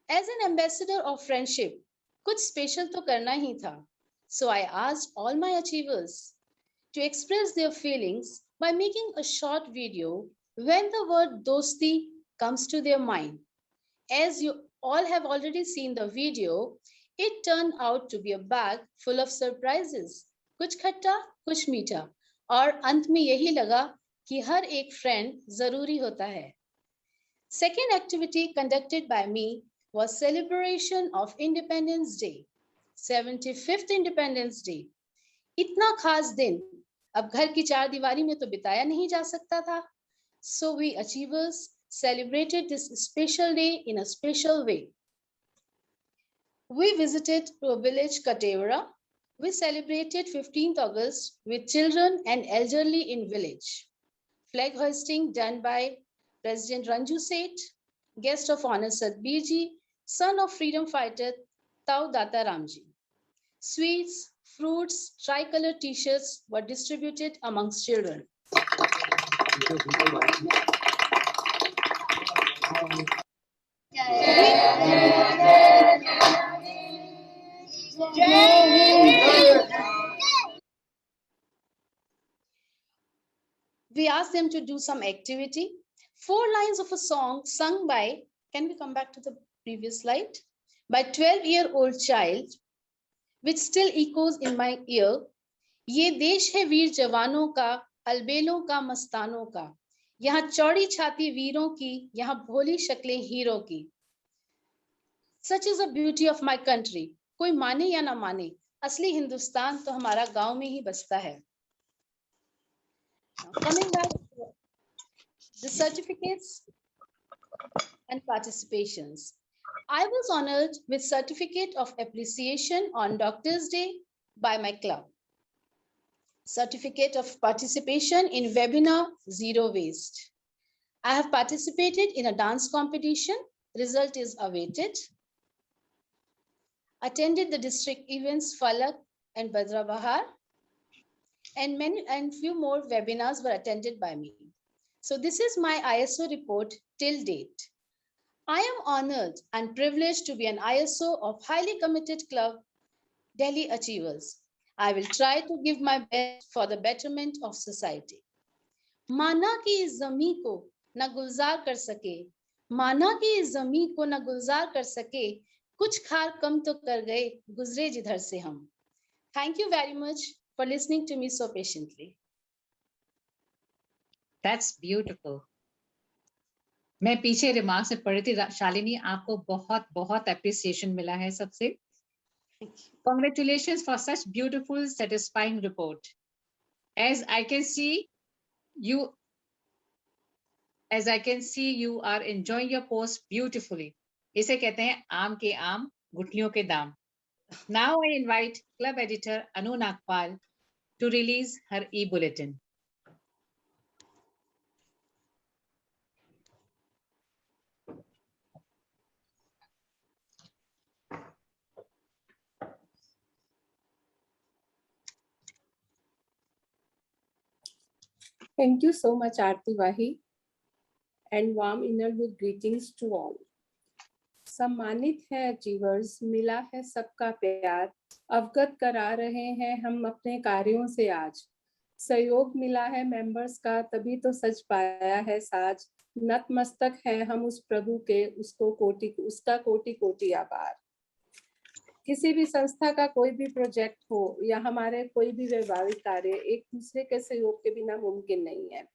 B: As an ambassador of friendship, कुछ special तो करना ही था. So I asked all my achievers to express their feelings by making a short video when the word dosti comes to their mind. As you all have already seen the video, it turned out to be a bag full of surprises. कुछ खट्टा, कुछ मीठा, और अंत में यही लगा कि हर एक friend जरूरी होता है. Second activity conducted by me was celebration of Independence Day, 75th Independence Day. इतना खास दिन अब घर की चार दीवारी में तो बिताया नहीं जा सकता था, So we achievers celebrated this special day in a special way. We visited to a village Katevara. We celebrated 15th August with children and elderly in village. Flag hoisting done by President Ranju Seth, guest of honor Satbir ji, son of freedom fighter Tau Data Ramji. Sweets, fruits, tricolor t-shirts were distributed amongst children. We asked them to do some activity. 4 lines of a song sung by, can we come back to the previous slide? By 12-year-old child, which still echoes in my ear. ये देश है वीर जवानों का, अलबेलों का, मस्तानों का. यहाँ चौड़ी छाती वीरों की, यहाँ भोली शक्लें हीरों की. Such is the beauty of my country. कोई माने या ना माने, असली हिंदुस्तान तो हमारा गांव में ही बसता है. Coming back to the certificates and participations. I was honored with certificate of appreciation on Doctor's Day by my club. Certificate of participation in webinar Zero Waste. I have participated in a dance competition. Result is awaited. Attended the district events Falak and Badra Bahar. And few more webinars were attended by me. So this is my ISO report till date. I am honored and privileged to be an ISO of highly committed club, Delhi Achievers. I will try to give my best for the betterment of society. माना कि इस ज़मीं को न गुलजार कर सके, माना कि इस ज़मीं को न गुलजार कर सके, कुछ खार कम तो कर गए, गुजरे जिधर से हम. Thank you very much for listening to me so patiently.
A: That's beautiful. मैं पीछे रिमार्क्स में पढ़ी थी शालिनी, आपको बहुत बहुत एप्रिसिएशन मिला है सबसे. Congratulations for such beautiful, satisfying report. As I can see, you are enjoying your post beautifully. इसे कहते हैं आम के आम, गुठलियों के दाम. Now I invite club editor Anu Nagpal to release her e-bulletin.
L: Thank you so much, Aarti Wahi, and warm innerwood greetings to all. सम्मानित है अचीवर्स, मिला है सबका प्यार, अवगत करा रहे हैं हम अपने कार्यों से आज. सहयोग मिला है मेंबर्स का, तभी तो सच पाया है साज. नतमस्तक है हम उस प्रभु के, उसका कोटि कोटि आभार. किसी भी संस्था का कोई भी प्रोजेक्ट हो या हमारे कोई भी वैवाहिक कार्य एक दूसरे के सहयोग के बिना मुमकिन नहीं है.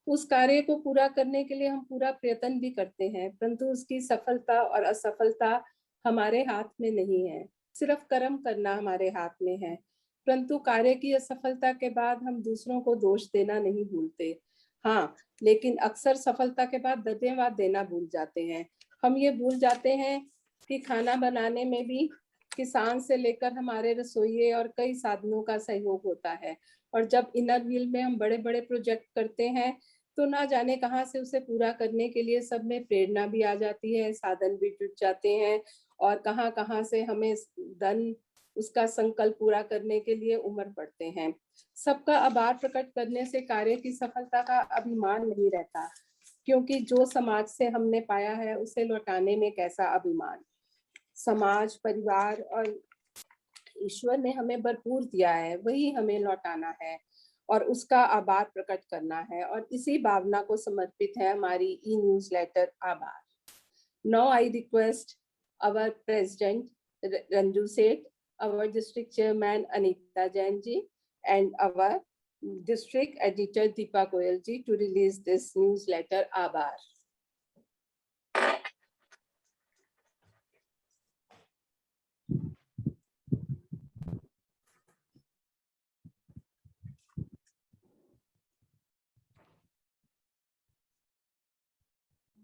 L: उस कार्य को पूरा करने के लिए हम पूरा प्रयत्न भी करते हैं, परंतु उसकी सफलता और असफलता हमारे हाथ में नहीं है. सिर्फ कर्म करना हमारे हाथ में है, परंतु कार्य की असफलता के बाद हम दूसरों को दोष देना नहीं भूलते. हाँ, लेकिन अक्सर सफलता के बाद धन्यवाद देना भूल जाते हैं. हम ये भूल जाते हैं कि खाना बनाने में भी किसान से लेकर हमारे रसोइये और कई साधनों का सहयोग होता है. और जब इनर व्हील में हम बड़े बड़े प्रोजेक्ट करते हैं तो ना जाने कहाँ से उसे पूरा करने के लिए सब में प्रेरणा भी आ जाती है, साधन भी जुट जाते हैं और कहाँ से हमें धन उसका संकल्प पूरा करने के लिए उमड़ पड़ते हैं. सबका आभार प्रकट करने से कार्य की सफलता का अभिमान नहीं रहता, क्योंकि जो समाज से हमने पाया है उसे लौटाने में कैसा अभिमान. समाज, परिवार और ईश्वर ने हमें भरपूर दिया है, वही हमें लौटाना है और उसका आभार प्रकट करना है. और इसी भावना को समर्पित है हमारी ई न्यूज लेटर आभार. Now I request our president Ranju Seth, our district chairman Anita Jain ji, and our district editor Deepa Goyal ji to release this newsletter Aabhar.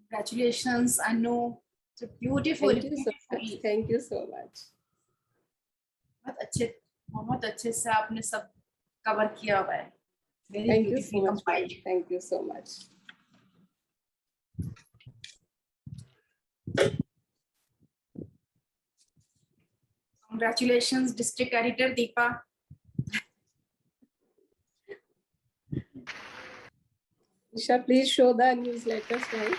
P: Congratulations, Anu. It's a beautiful.
E: Thank you so much. Thank you so much.
P: बहुत अच्छे से आपने सब cover किया हुआ है. Very
E: Thank you
P: beautifully
E: so much.
P: compiled.
E: Thank you so much.
P: Congratulations, District Editor Deepa.
E: Isha, please show the newsletter slide.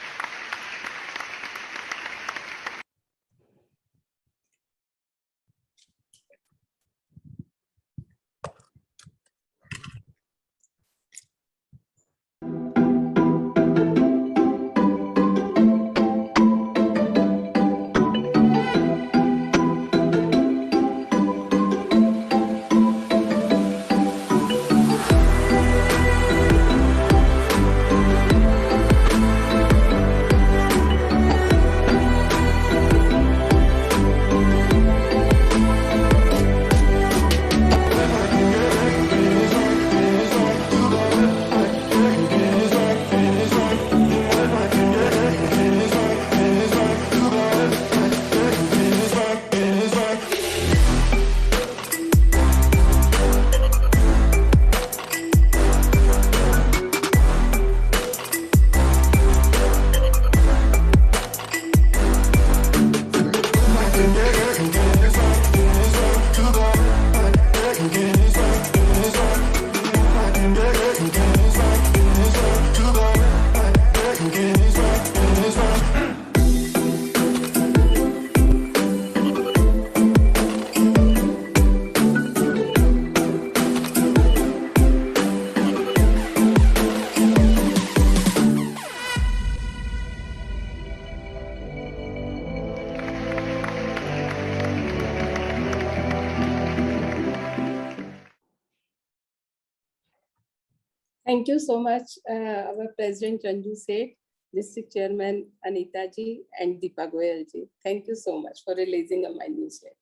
E: Thank you so much, our President Ranju Seth, District Chairman Anita ji, and Deepa Goyal ji. Thank you so much for releasing my newsletter.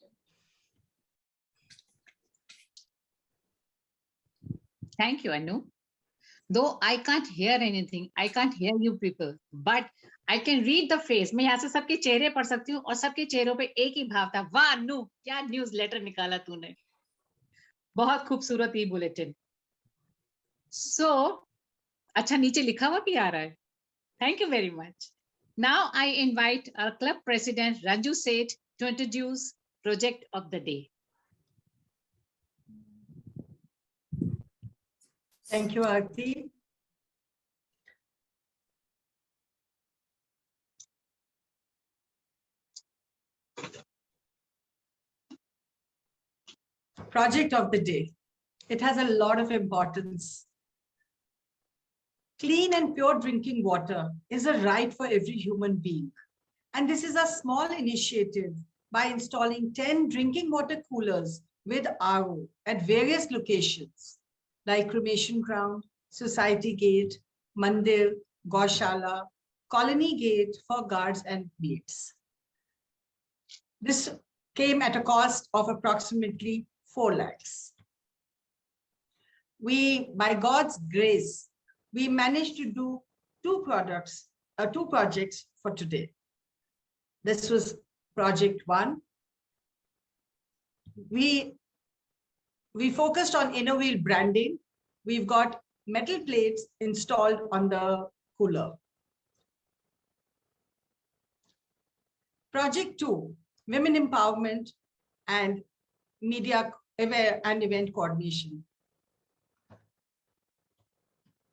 A: Thank you, Anu. Though I can't hear anything, I can't hear you people, but I can read the face. मैं यहाँ से सबके चेहरे पढ़ सकती हूँ और सबके चेहरों पे एक ही भाव था. वाह अनु, क्या न्यूज़लेटर निकाला तूने. बहुत खूबसूरत ई बुलेटिन. So, अच्छा नीचे लिखा हुआ भी आ रहा है. Thank you very much. Now I invite our club president Ranju Seth to introduce project of the day.
C: Thank you, Aarti. Project of the day. It has a lot of importance. Clean and pure drinking water is a right for every human being. And this is a small initiative by installing 10 drinking water coolers with RO at various locations like Cremation Ground, Society Gate, Mandir, Gaushala, Colony Gate for guards and maids. This came at a cost of approximately 4 lakhs. By God's grace, we managed to do two projects for today. This was project 1. We focused on inner wheel branding. We've got metal plates installed on the cooler. Project 2, women empowerment and media and event coordination.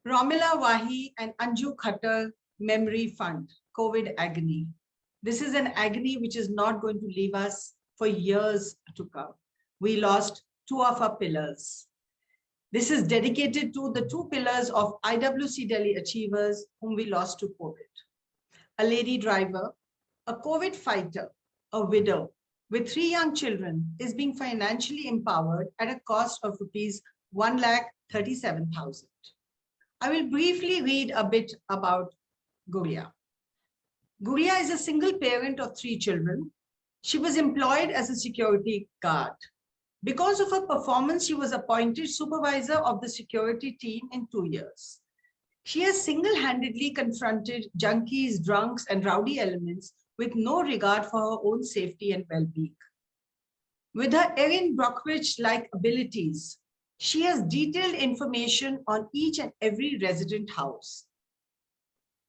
C: Romila Wahi and Anju Khattar Memory Fund, COVID agony. This is an agony which is not going to leave us for years to come. We lost 2 of our pillars. This is dedicated to the 2 pillars of IWC Delhi achievers whom we lost to COVID. A lady driver, a COVID fighter, a widow with 3 young children is being financially empowered at a cost of rupees 1,37,000. I will briefly read a bit about Guria. Guria is a single parent of 3 children. She was employed as a security guard. Because of her performance, she was appointed supervisor of the security team in 2 years. She has single-handedly confronted junkies, drunks, and rowdy elements with no regard for her own safety and well-being. With her Erin Brockovich-like abilities, she has detailed information on each and every resident house,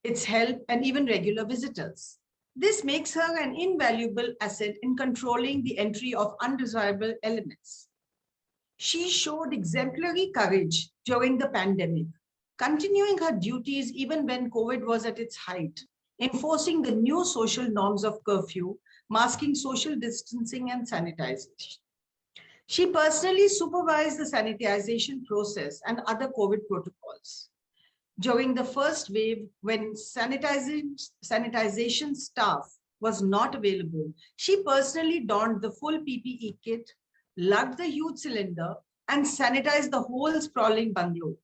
C: its help, and even regular visitors. This makes her an invaluable asset in controlling the entry of undesirable elements. She showed exemplary courage during the pandemic, continuing her duties even when COVID was at its height, enforcing the new social norms of curfew, masking, social distancing, and sanitization. She personally supervised the sanitization process and other COVID protocols. During the first wave, when sanitization staff was not available, she personally donned the full PPE kit, lugged the huge cylinder, and sanitized the whole sprawling bungalow.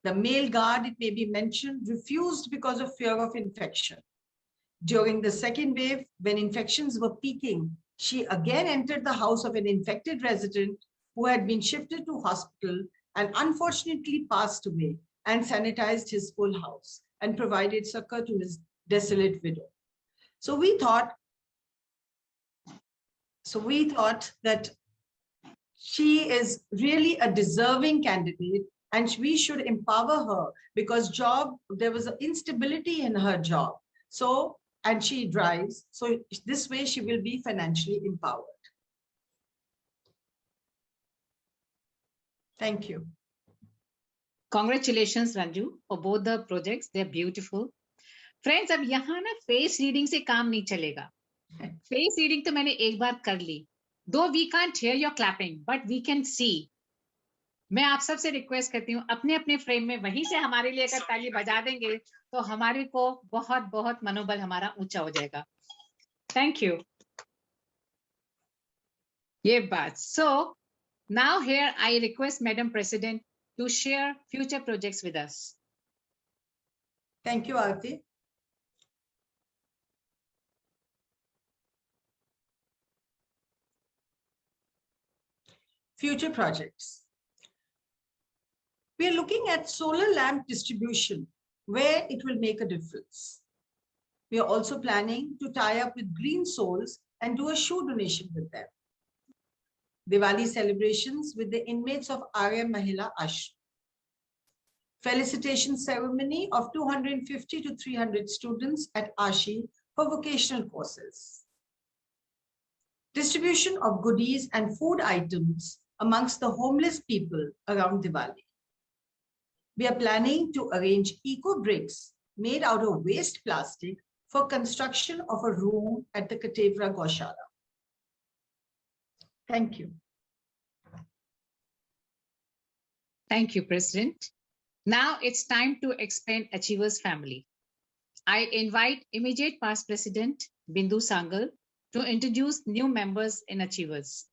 C: The male guard, it may be mentioned, refused because of fear of infection. During the second wave, when infections were peaking, she again entered the house of an infected resident who had been shifted to hospital and unfortunately passed away, and sanitized his full house and provided succor to his desolate widow. So we thought that she is really a deserving candidate and we should empower her because there was an instability in her job. So, and she drives. So this way she will be financially empowered. Thank you.
A: Congratulations, Ranju, for both the projects. They're beautiful. Friends, अब यहाँ ना face reading से काम नहीं चलेगा. Face reading तो मैंने एक बार कर ली. Though we can't hear your clapping, but we can see. मैं आप सबसे रिक्वेस्ट करती हूँ अपने अपने फ्रेम में वहीं से हमारे लिए अगर ताली बजा देंगे तो हमारे को बहुत बहुत मनोबल हमारा ऊंचा हो जाएगा. Thank you. ये बात. So now here I request Madam President to share future projects with us.
C: Thank you, Aarti. Future projects. We are looking at solar lamp distribution, where it will make a difference. We are also planning to tie up with Green Souls and do a shoe donation with them. Diwali celebrations with the inmates of Arya Mahila Ashram. Felicitation ceremony of 250 to 300 students at Ashi for vocational courses. Distribution of goodies and food items amongst the homeless people around Diwali. We are planning to arrange eco bricks made out of waste plastic for construction of a room at the Katevra Gaushala. Thank you.
A: Thank you, President. Now it's time to explain Achievers family. I invite immediate past President Bindu Sangal to introduce new members in Achievers.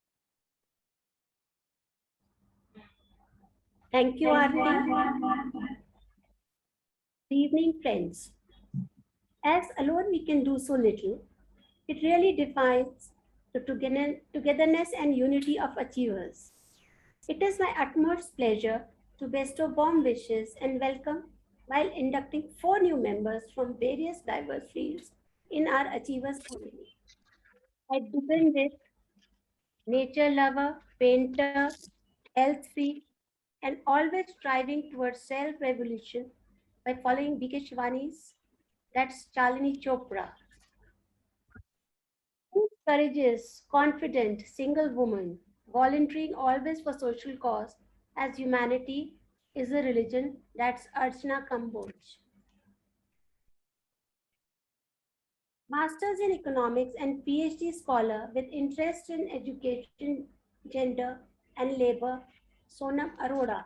G: Thank you, Aarti. Good evening, friends. As alone we can do so little, it really defines the togetherness and unity of Achievers. It is my utmost pleasure to bestow warm wishes and welcome while inducting 4 new members from various diverse fields in our Achievers community. I begin with nature lover, painter, health freak, and always striving towards self-revolution by following B.K. Shivani's, that's Chalini Chopra. Courageous, confident, single woman, volunteering always for social cause as humanity is a religion, that's Archana Kamboj. Masters in Economics and PhD scholar with interest in education, gender, and labor, Sonam Arora.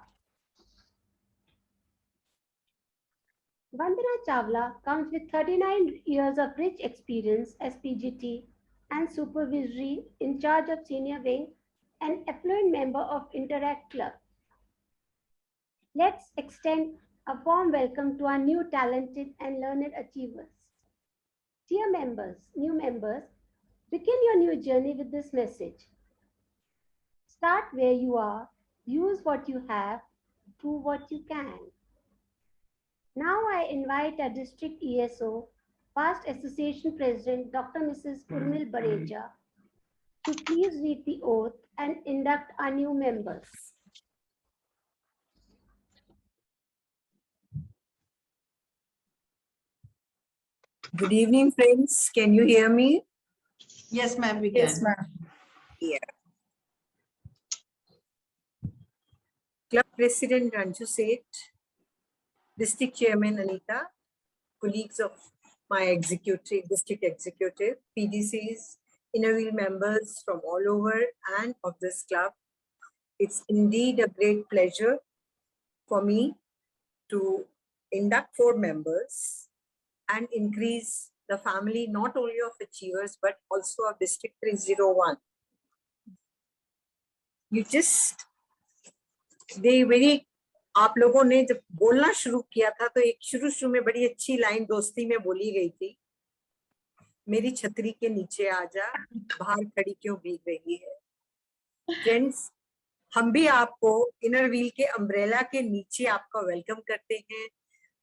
G: Vandana Chawla comes with 39 years of rich experience as PGT and supervisory in charge of senior wing and affluent member of Interact Club. Let's extend a warm welcome to our new talented and learned achievers. Dear members, new members, begin your new journey with this message. Start where you are, use what you have, do what you can. Now I invite our district ESO, past association president, Dr. Mrs. Urmil Bareja, to please read the oath and induct our new members.
H: Good evening, friends. Can you hear me?
C: Yes, ma'am, we can.
H: Yes, ma'am. Yeah. Club President Ranju Seth, District Chairman Anita, colleagues of my executive, district executive, PDCs, inner wheel members from all over and of this club. It's indeed a great pleasure for me to induct 4 members and increase the family not only of Achievers but also of District 301. You just, आप लोगों ने जब बोलना शुरू किया था तो एक शुरू में बड़ी अच्छी लाइन दोस्ती में बोली गई थी, मेरी छतरी के नीचे आजा, बाहर खड़ी क्यों भीग रही है। फ्रेंड्स, हम भी आपको इनर व्हील के अम्ब्रेला के नीचे आपका वेलकम करते हैं,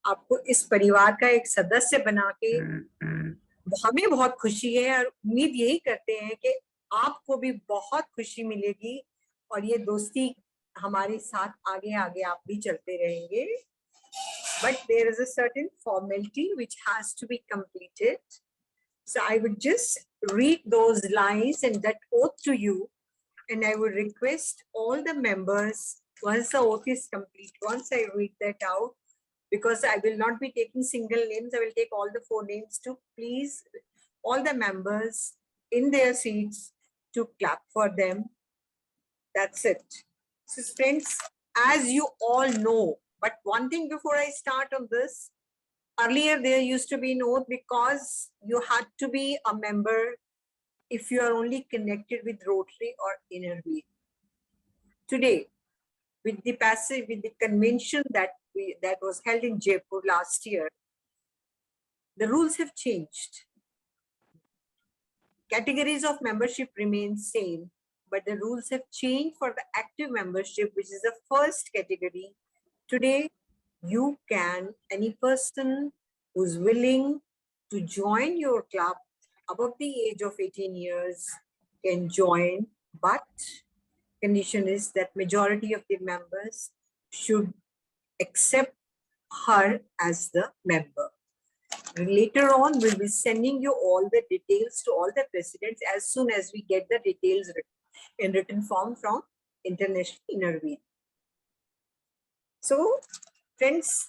H: आपको इस परिवार का एक सदस्य बना के हमें बहुत खुशी है और उम्मीद यही करते हैं कि आपको भी बहुत खुशी मिलेगी और ये दोस्ती हमारे साथ आगे आगे आप भी चलते रहेंगे. But there is a certain formality which has to be completed. So I would just read those lines and that oath to you, and I would request all the members, once the oath is complete, once I read that out, because I will not be taking single names, I will take all the 4 names to please all the members in their seats to clap for them. That's it. So friends, as you all know, but one thing before I start on this, earlier there used to be an oath because you had to be a member if you are only connected with Rotary or Inner Wheel. Today, with the passage, with the convention that was held in Jaipur last year, the rules have changed. Categories of membership remain same, but the rules have changed for the active membership, which is the first category. Today, you can, any person who's willing to join your club above the age of 18 years can join, but condition is that majority of the members should accept her as the member. Later on, we'll be sending you all the details to all the presidents as soon as we get the details in written form from International Inner Wheel. So, friends,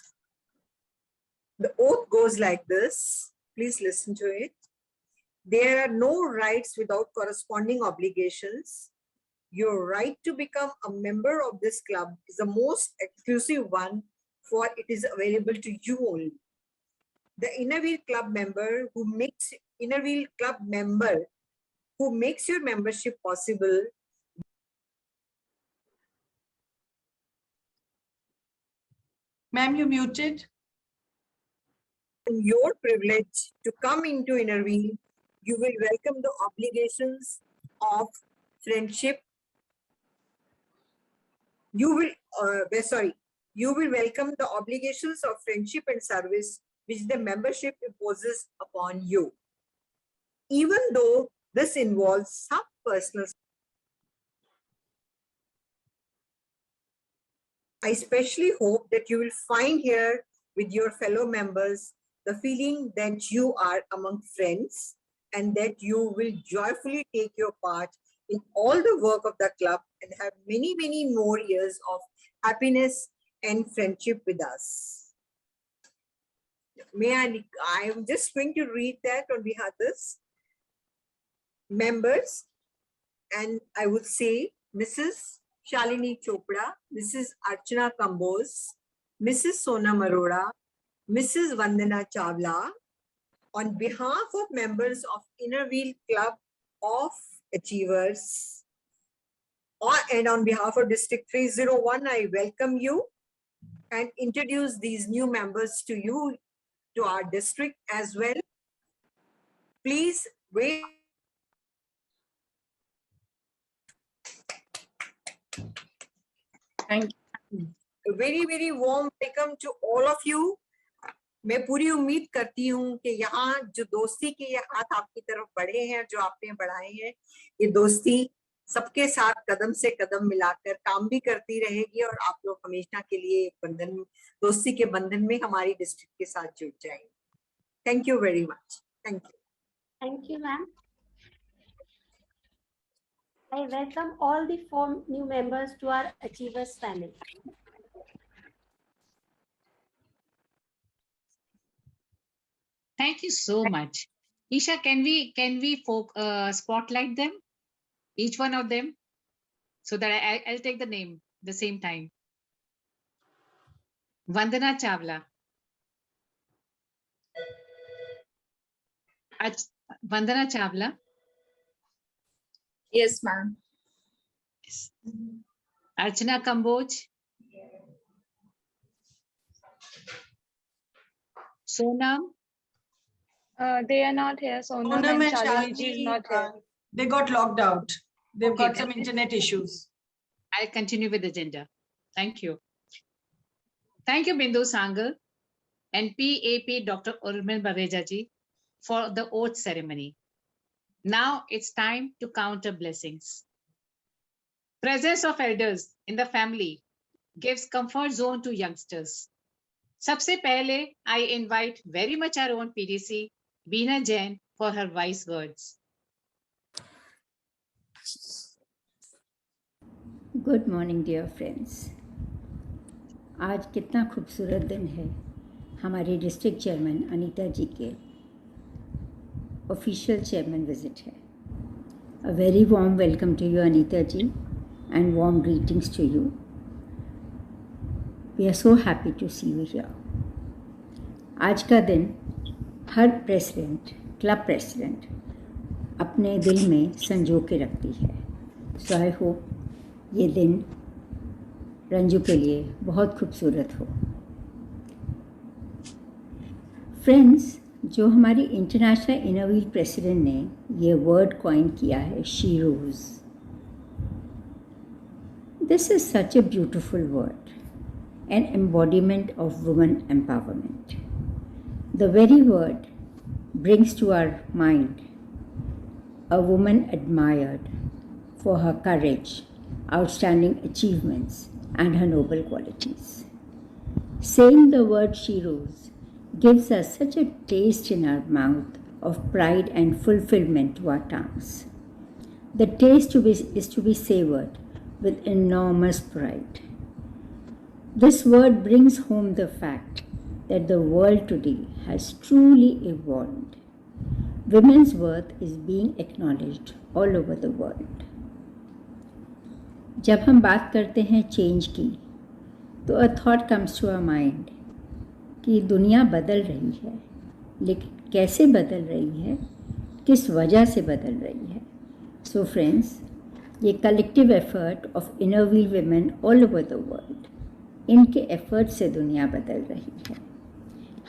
H: the oath goes like this. Please listen to it. There are no rights without corresponding obligations. Your right to become a member of this club is the most exclusive one, for it is available to you only. The Inner Wheel Club member who makes your membership possible
C: Ma'am, you muted.
H: Your privilege to come into Inner Wheel, you will welcome the obligations of friendship. You will welcome the obligations of friendship and service which the membership imposes upon you, even though this involves some personal. I especially hope that you will find here with your fellow members the feeling that you are among friends and that you will joyfully take your part in all the work of the club and have many, many more years of happiness and friendship with us. I am just going to read that on behalf of this members, and I would say Mrs. Shalini Chopra, Mrs. Archana Kambos, Mrs. Sona Marora, Mrs. Vandana Chawla, on behalf of members of Inner Wheel Club of Achievers, and on behalf of District 301, I welcome you and introduce these new members to you, to our district as well. Please wait.
I: Thank you.
H: A very, very warm welcome to all of you. मैं पूरी उम्मीद करती हूँ कि यहाँ जो दोस्ती के ये हाथ आपकी तरफ बढ़े हैं, जो आपने बढ़ाए हैं, ये दोस्ती सबके साथ कदम से कदम मिलाकर काम भी करती रहेगी और आप लोग हमेशा के लिए एक बंधन, दोस्ती के बंधन में हमारी डिस्ट्रिक्ट के साथ जुड़ जाएंगे। Thank you very much. Thank you.
G: Thank you, ma'am. I welcome all the 4 new members to our Achievers family.
A: Thank you so much. Isha, can we spotlight them, each one of them, so that I'll take the name the same time. Vandana Chawla. Vandana Chawla.
P: Yes, ma'am.
A: Archana Kamboj. Sonam.
U: They are not here. Sonam
C: Sonam
U: and
C: and
U: Shalini ji is
C: Shalini,
U: not here.
C: they got locked out. They've
A: Okay,
C: got some internet issues.
A: I'll continue with the agenda. Thank you. Thank you, Bindu Sangal and PAP Dr. Urmil Baveja ji for the oath ceremony. Now it's time to count our blessings. Presence of elders in the family gives comfort zone to youngsters. सबसे पहले I invite very much our own PDC, Beena Jain, for her wise words.
I: Good morning dear friends. आज कितना खूबसूरत दिन है। हमारी district chairman Anita जी के official chairman visit है। A very warm welcome to you Anita ji and warm greetings to you. We are so happy to see you here. आज का दिन हर प्रेसिडेंट, क्लब प्रेसिडेंट अपने दिल में संजो के रखती है। सो आई होप ये दिन रंजू के लिए बहुत खूबसूरत हो। फ्रेंड्स, जो हमारी इंटरनेशनल इनर व्हील प्रेसिडेंट ने ये वर्ड कॉइन किया है, Sheroes, this is such a beautiful word, an embodiment of woman empowerment. The very word brings to our mind a woman admired for her courage, outstanding achievements, and her noble qualities. Saying the word Sheroes gives us such a taste in our mouth of pride and fulfillment to our tongues. The taste is to be savored with enormous pride. This word brings home the fact that the world today has truly evolved. Women's worth is being acknowledged all over the world. जब हम बात करते हैं change की, तो a thought comes to our mind कि दुनिया बदल रही है, लेकिन कैसे बदल रही है, किस वजह से बदल रही है। So friends, ये collective effort of inner wheel women all over the world, इनके एफर्ट से दुनिया बदल रही है।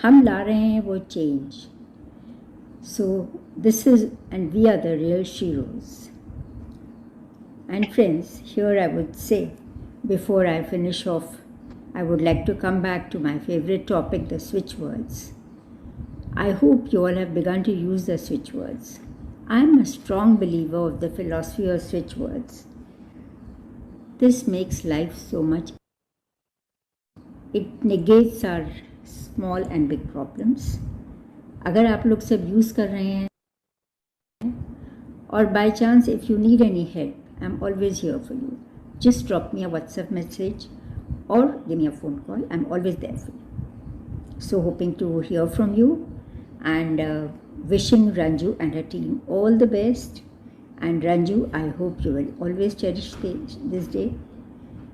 I: हम ला रहे हैं वो change. So this is and we are the real sheroes. And friends, here I would say before I finish off, I would like to come back to my favourite topic, the switch words. I hope you all have begun to use the switch words. I am a strong believer of the philosophy of switch words. This makes life so much. It negates our small and big problems. अगर आप लोग सब use कर रहे हैं और by chance if you need any help, I'm always here for you. Just drop me a WhatsApp message or give me a phone call. I'm always there for you. So hoping to hear from you and wishing Ranju and her team all the best. And Ranju, I hope you will always cherish this day.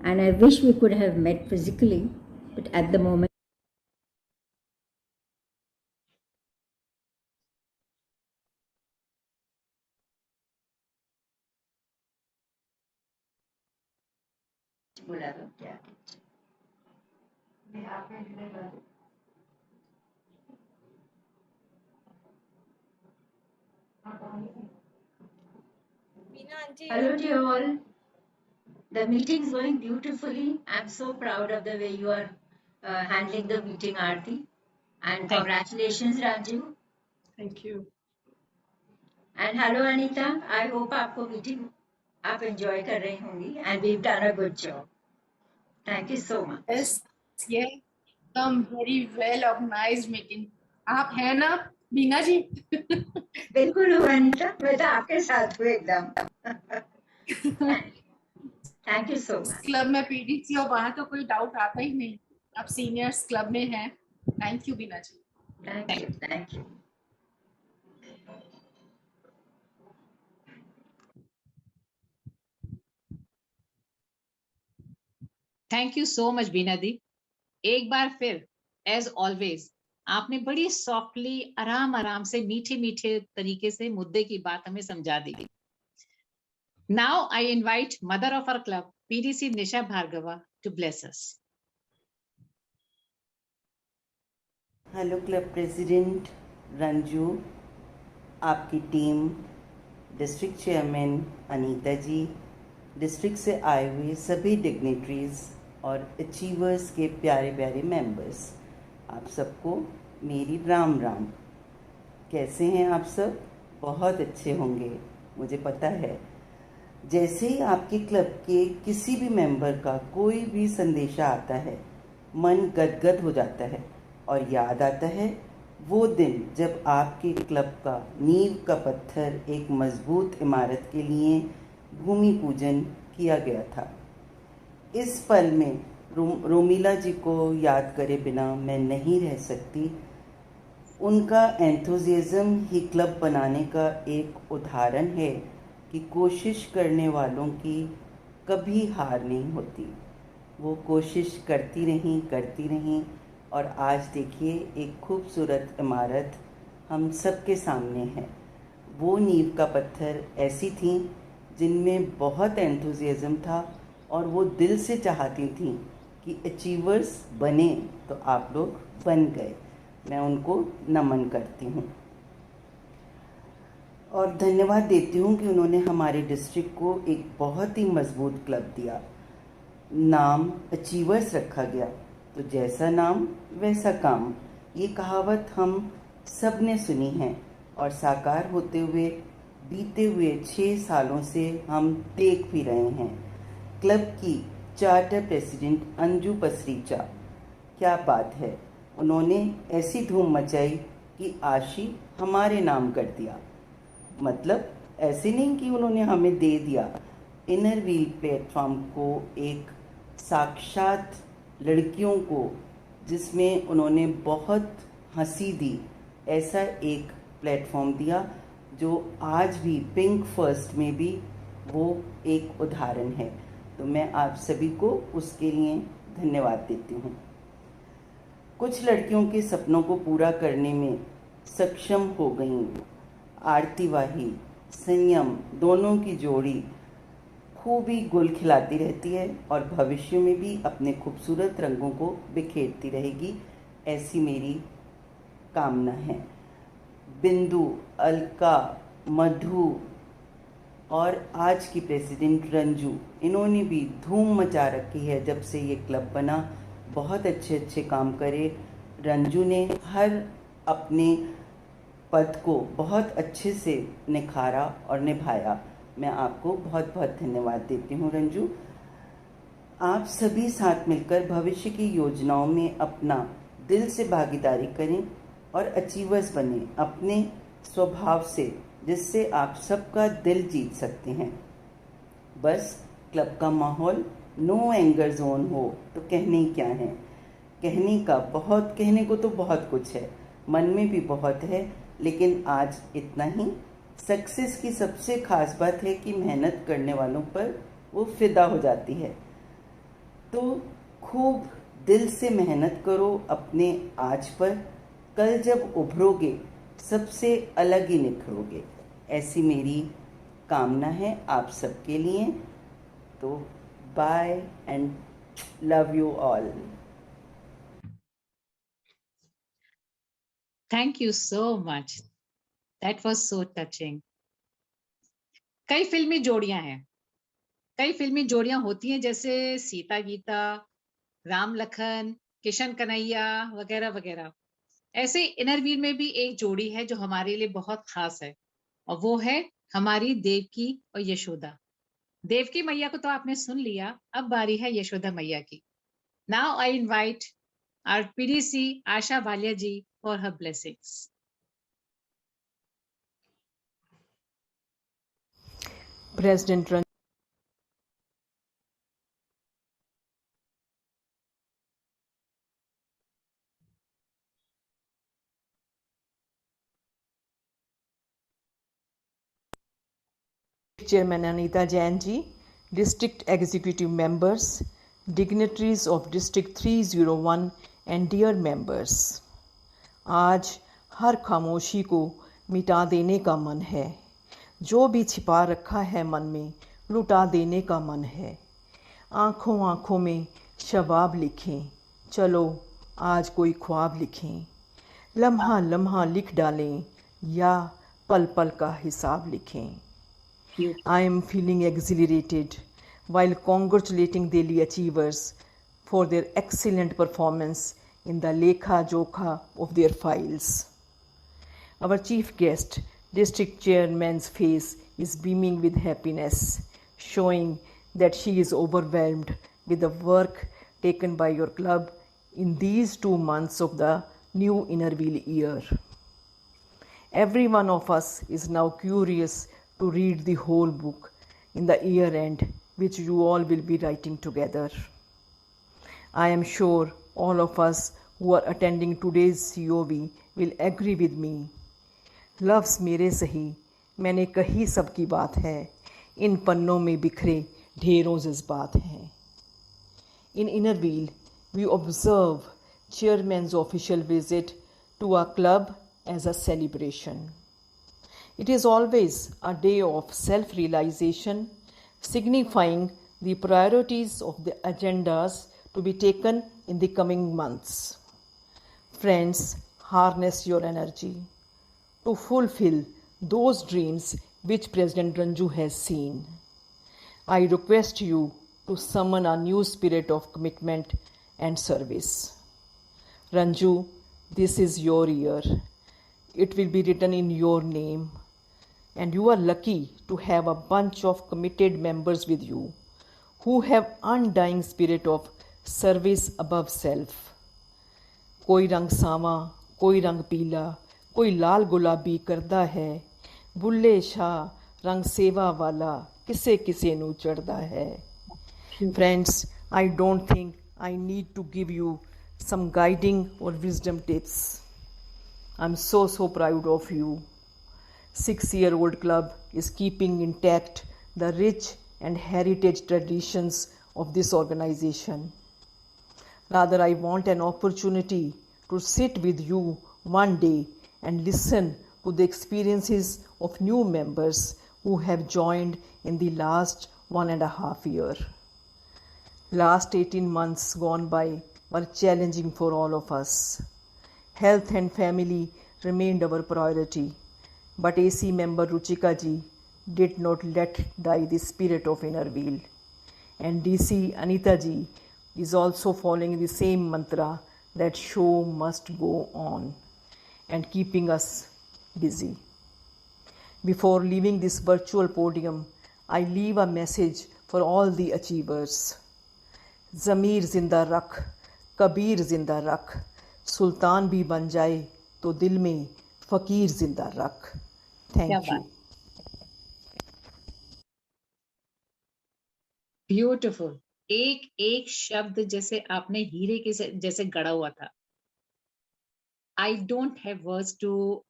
I: And I wish we could have met physically, but at the moment,
J: Hello dear all. The meeting is going beautifully. I'm so proud of the way you are handling the meeting, Aarti.
I: And congratulations, Ranju.
C: Thank you.
I: And hello, Anita. I hope आपको meeting आप enjoy कर रही होंगी. And we've done a good job. Thank you so much.
P: Yes, yeah, some very well organized meeting. आप है ना बीना जी?
I: बिल्कुल हूँ अनीता, मैं तो आपके साथ हूँ एकदम. Thank you so much.
P: Club में पीडीसी और वहाँ तो कोई डाउट आता ही नहीं. आप सीनियर्स क्लब में हैं. Thank you Bina ji.
I: Thank you.
A: Thank you so much Bina di. एक बार फिर एज ऑलवेज आपने बड़ी सॉफ्टली आराम आराम से मीठे मीठे तरीके से मुद्दे की बात हमें समझा दी. Now I invite mother of our club PDC Nisha Bhargava to bless us.
K: Hello club president Ranju, आपकी team, district chairman Anita ji, district से आए हुए सभी डिग्नेटरीज और अचीवर्स के प्यारे प्यारे मेंबर्स, आप सबको मेरी राम राम. कैसे हैं आप सब? बहुत अच्छे होंगे, मुझे पता है. जैसे ही आपके क्लब के किसी भी मेंबर का कोई भी संदेशा आता है, मन गदगद हो जाता है और याद आता है वो दिन जब आपके क्लब का नींव का पत्थर एक मजबूत इमारत के लिए भूमि पूजन किया गया था. इस पल में रोमिला जी को याद करे बिना मैं नहीं रह सकती. उनका एंथुजियाज्म ही क्लब बनाने का एक उदाहरण है कि कोशिश करने वालों की कभी हार नहीं होती. वो कोशिश करती रहीं और आज देखिए एक खूबसूरत इमारत हम सबके सामने है. वो नींव का पत्थर ऐसी थी जिनमें बहुत एंथुजियाज्म था और वो दिल से चाहती थी कि अचीवर्स बने, तो आप लोग बन गए. मैं उनको नमन करती हूँ और धन्यवाद देती हूँ कि उन्होंने हमारे डिस्ट्रिक्ट को एक बहुत ही मजबूत क्लब दिया. नाम अचीवर्स रखा गया तो जैसा नाम वैसा काम, ये कहावत हम सब ने सुनी है और साकार होते हुए बीते हुए 6 सालों से हम देख भी रहे हैं. क्लब की चार्टर प्रेसिडेंट अंजू पसरीचा, क्या बात है, उन्होंने ऐसी धूम मचाई कि आशी हमारे नाम कर दिया. मतलब ऐसे नहीं कि उन्होंने हमें दे दिया. इनर व्हील प्लेटफॉर्म को एक साक्षात लड़कियों को, जिसमें उन्होंने बहुत हंसी दी, ऐसा एक प्लेटफॉर्म दिया जो आज भी पिंक फर्स्ट में भी वो एक उदाहरण है. तो मैं आप सभी को उसके लिए धन्यवाद देती हूँ. कुछ लड़कियों के सपनों को पूरा करने में सक्षम हो गई. आरती वाही, संयम दोनों की जोड़ी खूब ही गुल खिलाती रहती है और भविष्य में भी अपने खूबसूरत रंगों को बिखेरती रहेगी, ऐसी मेरी कामना है. बिंदु, अलका, मधु और आज की प्रेसिडेंट रंजू, इन्होंने भी धूम मचा रखी है जब से ये क्लब बना. बहुत अच्छे काम करे. रंजू ने हर अपने पद को बहुत अच्छे से निखारा और निभाया. मैं आपको बहुत बहुत धन्यवाद देती हूँ रंजू. आप सभी साथ मिलकर भविष्य की योजनाओं में अपना दिल से भागीदारी करें और अचीवर्स बने अपने स्वभाव से, जिससे आप सबका दिल जीत सकते हैं. बस क्लब का माहौल नो एंगर जोन हो तो कहने ही क्या है. कहने को तो बहुत कुछ है, मन में भी बहुत है, लेकिन आज इतना ही. सक्सेस की सबसे खास बात है कि मेहनत करने वालों पर वो फिदा हो जाती है. तो खूब दिल से मेहनत करो अपने आज पर. कल जब उभरोगे सबसे अलग ही निखरोगे, ऐसी मेरी कामना है आप सबके लिए. तो bye and love you all.
A: Thank you so much. That was so touching. कई फिल्मी जोड़ियां हैं, कई फिल्मी जोड़ियां होती हैं, जैसे सीता गीता, राम लखन, किशन कन्हैया वगैरह वगैरह. ऐसे इनर व्हील में भी एक जोड़ी है जो हमारे लिए बहुत खास है, और वो है हमारी देवकी और यशोदा। देवकी मैया को तो आपने सुन लिया, अब बारी है यशोदा मैया की। Now I invite our PDC Asha Walia ji for her blessings.
M: President Ranju. Chairman Anita Jain ji, District Executive Members, dignitaries of District 301 and dear members, आज हर खामोशी को मिटा देने का मन है, जो भी छिपा रखा है मन में लुटा देने का मन है। आँखों आँखों में शबाब लिखें, चलो आज कोई ख्वाब लिखें, लम्हा लम्हा लिख डालें या पल पल का हिसाब लिखें। I am feeling exhilarated while congratulating Delhi achievers for their excellent performance in the Lekha Jokha of their files. Our chief guest, District Chairman's face is beaming with happiness, showing that she is overwhelmed with the work taken by your club in these 2 months of the new Innerville year. Every one of us is now curious to read the whole book in the year end, which you all will be writing together. I am sure all of us who are attending today's COV will agree with me. लफ्ज़ मेरे सही, मैंने कही सबकी बात है, इन पन्नों में बिखरे ढेरों जज्बात हैं। In Innerville, we observe Chairman's official visit to our club as a celebration. It is always a day of self-realization, signifying the priorities of the agendas to be taken in the coming months. Friends, harness your energy to fulfill those dreams which President Ranju has seen. I request you to summon a new spirit of commitment and service. Ranju, this is your year. It will be written in your name. And you are lucky to have a bunch of committed members with you who have undying spirit of service above self. कोई रंग सावा, कोई रंग पीला, कोई लाल गुलाबी करदा है, बुल्ले शाह रंग सेवा वाला किसे किसे नू चढ़दा है. Friends, I don't think I need to give you some guiding or wisdom tips. I'm so proud of you. 6-year-old club is keeping intact the rich and heritage traditions of this organization. Rather, I want an opportunity to sit with you one day and listen to the experiences of new members who have joined in the last 1.5 years. Last 18 months gone by were challenging for all of us. Health and family remained our priority. But AC member Ruchika ji did not let die the spirit of Innerville. And DC Anita ji is also following the same mantra that show must go on and keeping us busy. Before leaving this virtual podium, I leave a message for all the achievers. Zamir zinda rakh, Kabir zinda rakh, Sultan bhi ban jaye to dil mein फकीर जिंदा रख. Thank you.
A: Beautiful. एक एक शब्द जैसे आपने हीरे के जैसे गढ़ा हुआ था. I don't have words to.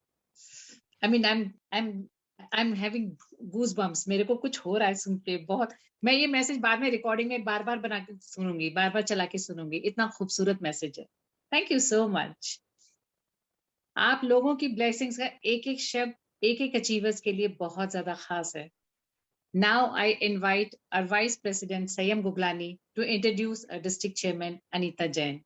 A: I mean, I'm having goosebumps. मेरे को कुछ हो रहा है सुन के बहुत. मैं ये मैसेज बाद में रिकॉर्डिंग में बार बार बना के सुनूंगी, बार बार चला के सुनूंगी. इतना खूबसूरत मैसेज है. Thank you so much. आप लोगों की ब्लेसिंग्स का एक एक शब्द एक एक अचीवर्स के लिए बहुत ज्यादा खास है. Now I invite our Vice President Sayam Guglani to introduce our District Chairman Anita Jain.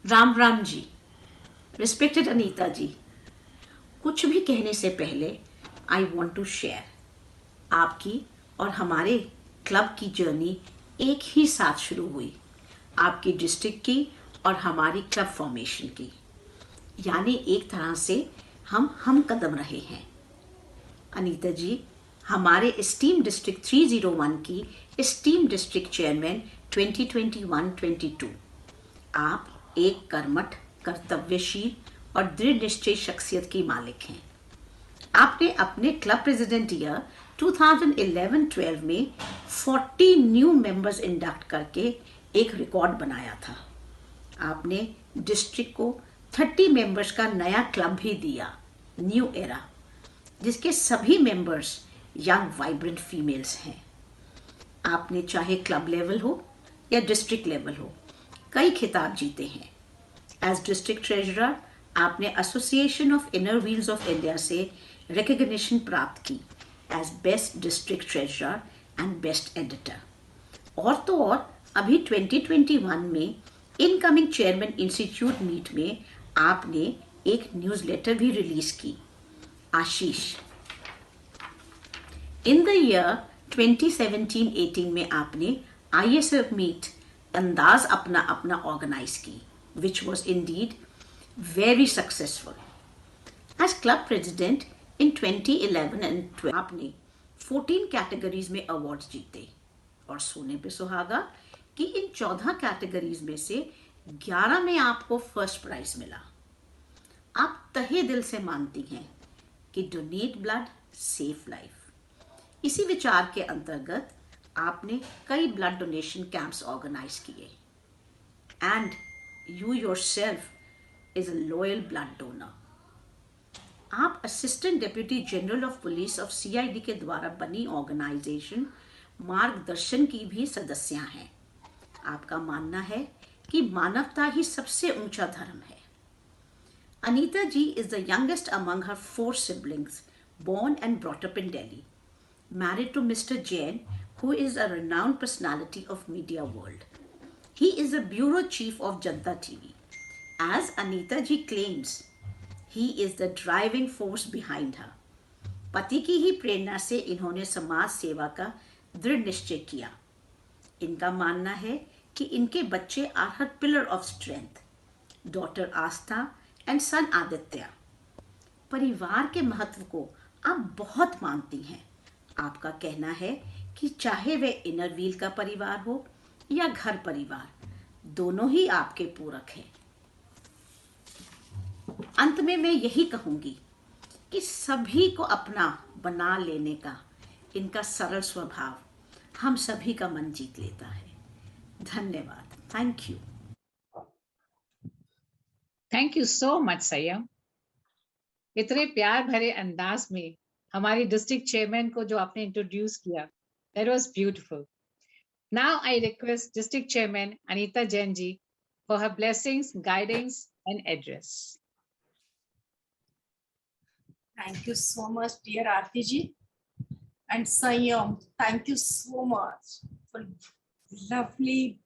D: Ram Ram ji. Respected Anita जी, कुछ भी कहने से पहले I want to share. आपकी और हमारे क्लब की जर्नी एक ही साथ शुरू हुई. आपकी डिस्ट्रिक्ट की और हमारी क्लब फॉर्मेशन की। यानी एक तरह से हम कदम रहे हैं। अनीता जी हमारे स्टीम डिस्ट्रिक्ट 301 की स्टीम डिस्ट्रिक्ट चेयरमैन 2021-22। आप एक कर्मठ, कर्तव्यशील और दृढ़ निश्चयी शख्सियत की मालिक हैं। आपने अपने क्लब प्रेसिडेंट ईयर 2011-12 में 40 न्यू मेंबर्स इंडक्ट करके एक रिकॉर्ड बनाया था। आपने डिस्ट्रिक्ट को 30 मेंबर्स का नया क्लब भी दिया, न्यू एरा, जिसके सभी मेंबर्स यंग वाइब्रेंट फीमेल्स हैं। आपने चाहे क्लब लेवल हो या डिस्ट्रिक्ट लेवल हो, कई खिताब जीते हैं। एज डिस्ट्रिक्ट ट्रेजरर आपने association of Inner Wheels of India से रिकग्निशन प्राप्त की as best district treasurer and best editor. और तो और अभी 2021 में इनकमिंग चेयरमैन इंस्टीट्यूट मीट में आपने एक न्यूज़लेटर भी रिलीज की, आशीष। इन द ईयर 2017-18 में आपने ISF मीट अंदाज अपना ऑर्गेनाइज की, which was Indeed very successful. As club president in 2011 and 12 आपने 14 कैटेगरीज में अवार्ड्स जीते और सोने पे सुहागा कि इन 14 कैटेगरीज में से 11 में आपको फर्स्ट प्राइज मिला। आप तहे दिल से मानती हैं कि डोनेट ब्लड सेव लाइफ। इसी विचार के अंतर्गत आपने कई ब्लड डोनेशन कैंप्स ऑर्गेनाइज किए and you yourself is a loyal blood donor. आप assistant deputy general of police of CID के द्वारा बनी ऑर्गेनाइजेशन मार्गदर्शन की भी सदस्य हैं। आपका मानना है कि मानवता ही सबसे ऊंचा धर्म है। अनीता जी is the youngest among her 4 siblings, born and brought up in Delhi, married to Mr. Jain, who is a renowned personality of media world. He is a bureau chief of Janta TV. As Anita ji claims, he is the driving force behind her. पति की ही प्रेरणा से इन्होंने समाज सेवा का दृढ़ निश्चय किया। इनका मानना है कि इनके बच्चे are her pillar of strength, daughter Aastha and son Aditya. परिवार के महत्व को आप बहुत मानती हैं। आपका कहना है कि चाहे वे इनर व्हील का परिवार हो या घर परिवार, दोनों ही आपके पूरक हैं। अंत में मैं यही कहूंगी कि सभी को अपना बना लेने का इनका सरल स्वभाव हम सभी का मन जीत लेता है। धन्यवाद। Thank you.
A: Thank you so much संयम। इतने प्यार भरे अंदाज में हमारी डिस्ट्रिक्ट चेयरमैन को जो आपने इंट्रोड्यूस किया, that was beautiful. Now I request district chairman Anita Jain ji for her blessings, guidance and address.
P: Thank you so much, dear Aarti ji. And Sanyam, thank you so much for lovely,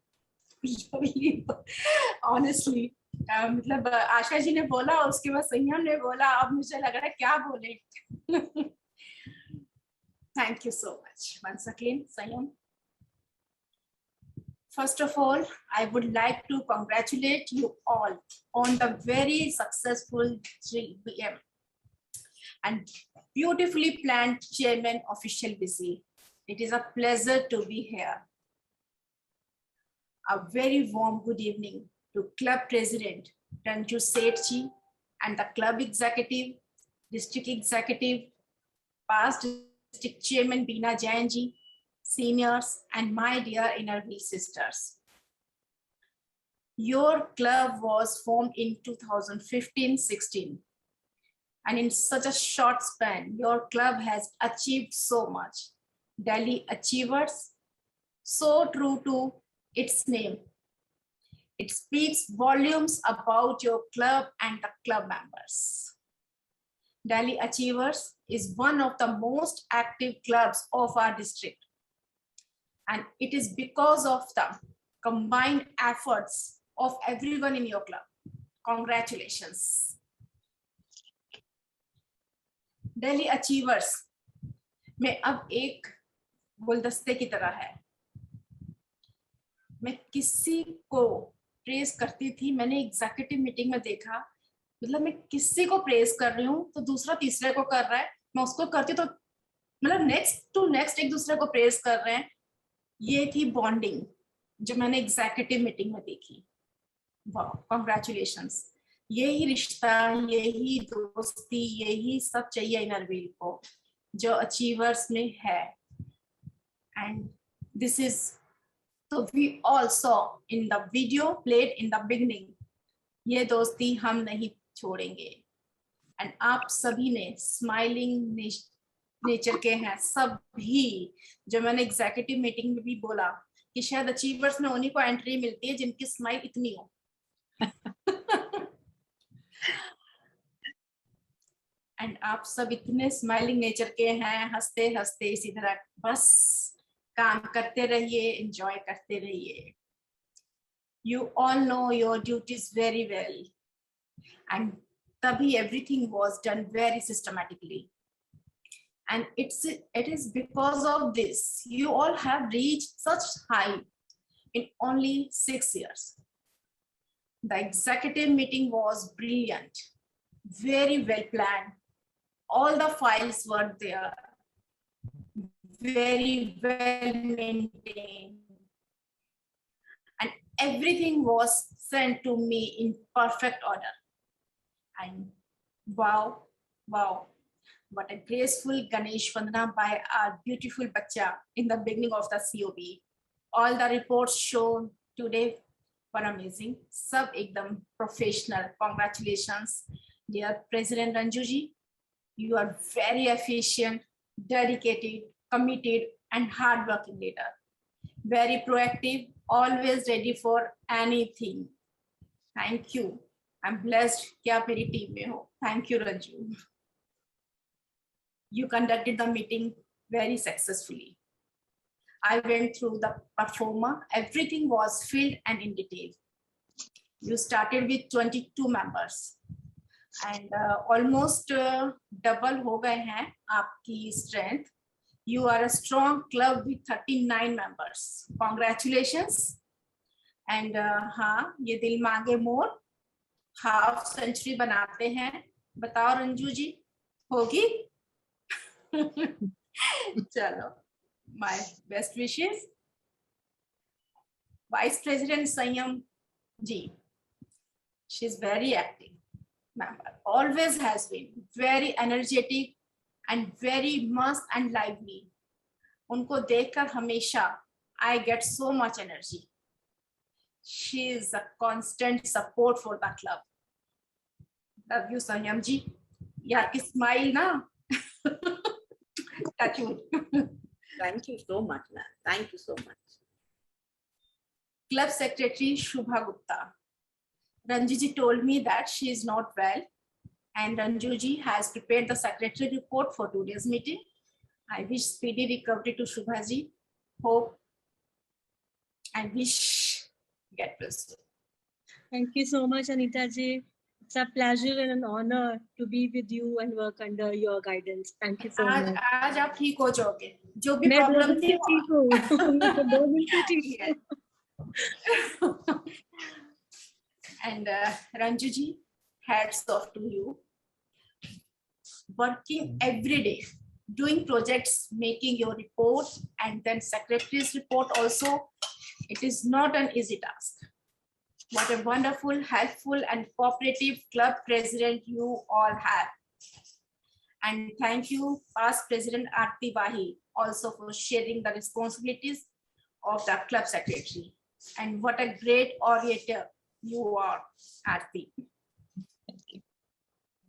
P: honestly. मतलब आशा जी ने बोला, उसके बाद संयम ने बोला, अब मुझे लग रहा है क्या बोले। Thank you so much once again, Sanyam. First of all, I would like to congratulate you all on the very successful GBM and beautifully planned chairman official visit. It is a pleasure to be here. A very warm good evening to club president Ranju Sethji and the club executive, district executive, past district chairman Beena Jain ji, seniors, and my dear inner wheel sisters. Your club was formed in 2015-16. And in such a short span, your club has achieved so much. Delhi Achievers, so true to its name. It speaks volumes about your club and the club members. Delhi Achievers is one of the most active clubs of our district. And it is because of the combined efforts of everyone in your club. Congratulations. Delhi achievers में अब एक गुलदस्ते की तरह है। मैं किसी को प्रेज करती थी, मैंने एग्जीक्यूटिव मीटिंग में देखा, मतलब मैं किसी को प्रेज कर रही हूँ तो दूसरा तीसरे को कर रहा है, मैं उसको करती तो मतलब नेक्स्ट टू नेक्स्ट एक दूसरे को प्रेज कर रहे हैं। ये थी बॉन्डिंग जो मैंने एग्जीक्यूटिव मीटिंग में देखी। वाह, कॉन्ग्रेचुलेशंस। यही रिश्ता, यही दोस्ती, यही सब चाहिए इनर व्हील को जो अचीवर्स में है। And this is, so we all saw in the video played in the beginning, ये दोस्ती हम नहीं छोड़ेंगे। एंड आप सभी ने स्माइलिंग नेचर के हैं सभी, जो मैंने एग्जीक्यूटिव मीटिंग में भी बोला कि शायद अचीवर्स में उन्हीं को एंट्री मिलती है जिनकी स्माइल इतनी हो। एंड आप सब इतने स्माइलिंग नेचर के हैं, हंसते हंसते इसी तरह बस काम करते रहिए, एंजॉय करते रहिए। You all know your duties very well, and तभी everything was done very systematically. And it is because of this you all have reached such height in only 6 years. The executive meeting was brilliant, very well planned. All the files were there, very well maintained, and everything was sent to me in perfect order. And wow, what a graceful Ganesh Vandana by our beautiful Bacha in the beginning of the COB. All the reports shown today were amazing. Sab ekdam professional. Congratulations, dear President Ranju ji. You are very efficient, dedicated, committed, and hardworking leader. Very proactive, always ready for anything. Thank you. I'm blessed कि आप मेरी team में हो. Thank you, Ranju. You conducted the meeting very successfully. I went through the performer. Everything was filled and in detail. You started with 22 members. And almost double हो गए हैं आपकी strength. You are a strong club with 39 members. Congratulations. And हाँ, ये दिल मांगे मोर half century बनाते हैं. बताओ रंजू जी, होगी? चलो, my best wishes. Vice President Sanyam ji, she's very active member, always has been very energetic and very must and lively. उनको देखकर हमेशा I get so much energy. She is a constant support for the club. Love you, Sanyam ji. यार की smile ना. Touch wood.
O: Thank you so much, ma'am. Thank you so much.
P: Club Secretary Shubha Gupta. Ranju ji told me that she is not well, and Ranju ji has prepared the secretary report for today's meeting. I wish speedy recovery to Shubha ji. Hope and wish get well soon.
N: Thank you so much, Anita ji. It's a pleasure and an honor to be with you and work under your guidance. Thank you so much.
P: आज आप ठीक हो जाओगे. जो भी
N: मैं
P: problem
N: 2 दिन से ठीक हूँ. मैं तो 2 दिन से ठीक हूँ.
P: And Ranju ji, hats off to you. Working every day, doing projects, making your report, and then secretary's report also. It is not an easy task. What a wonderful, helpful, and cooperative club president you all have. And thank you, past President Aarti Wahi, also for sharing the responsibilities of the club secretary. And what a great orator you are, Aarti.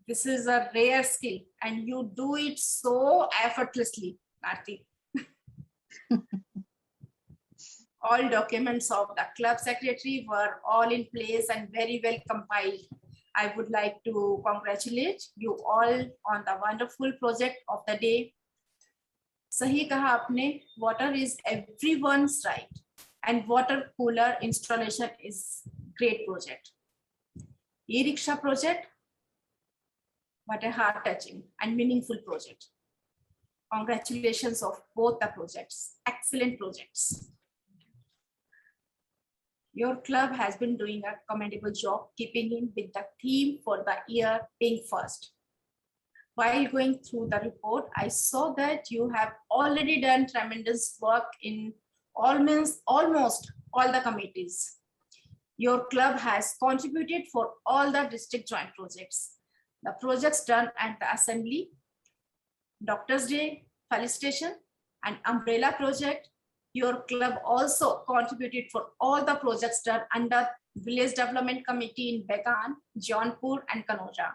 P: This is a rare skill, and you do it so effortlessly, Aarti. All documents of the club secretary were all in place and very well compiled. I would like to congratulate you all on the wonderful project of the day. सही कहा आपने, water is everyone's right, and water cooler installation is great project. E-rickshaw project, what a heart-touching and meaningful project. Congratulations of both the projects, excellent projects. Your club has been doing a commendable job keeping in with the theme for the year, being first. While going through the report, I saw that you have already done tremendous work in almost all the committees. Your club has contributed for all the district joint projects. The projects done at the assembly, Doctor's Day, felicitation, and umbrella project. Your club also contributed for all the projects done under Village Development Committee in Began, Jaunpur, and Kanoja.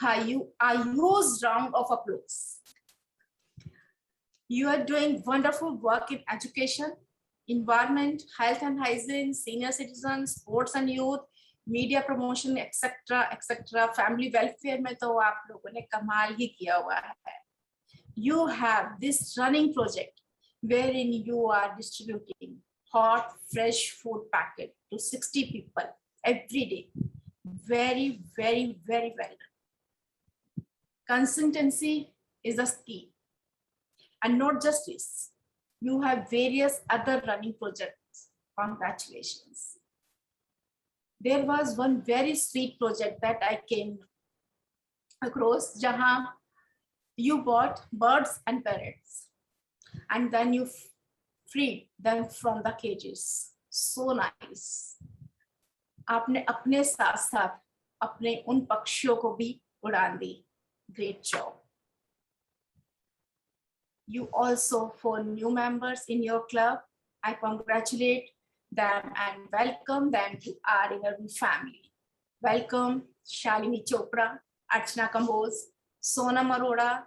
P: A huge round of applause. You are doing wonderful work in education, environment, health and hygiene, senior citizens, sports and youth, media promotion, etc., etc. Family welfare में तो आप लोगों ने कमाल ही किया हुआ है. You have this running project wherein you are distributing hot, fresh food packet to 60 people every day. Very, very, very well. Consistency is the key. And not just this, you have various other running projects. Congratulations. There was one very sweet project that I came across, jahan you bought birds and parrots, and then you freed them from the cages. So nice. आपने अपने साथ साथ अपने उन पक्षियों को भी उड़ान दी. Great job. You also, for new members in your club, I congratulate them and welcome them to our Innerview family. Welcome Shalini Chopra, Archana Kambose, Sonam Arora,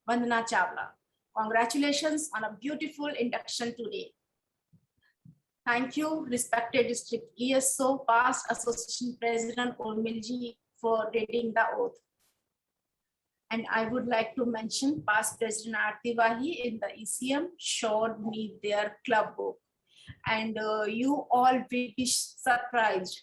P: Vandana Chawla. Congratulations on a beautiful induction today. Thank you, respected District ESO, past Association President Urmilji, for reading the oath. And I would like to mention past President Aarti Wahi in the ECM showed me their club book. And you all will be surprised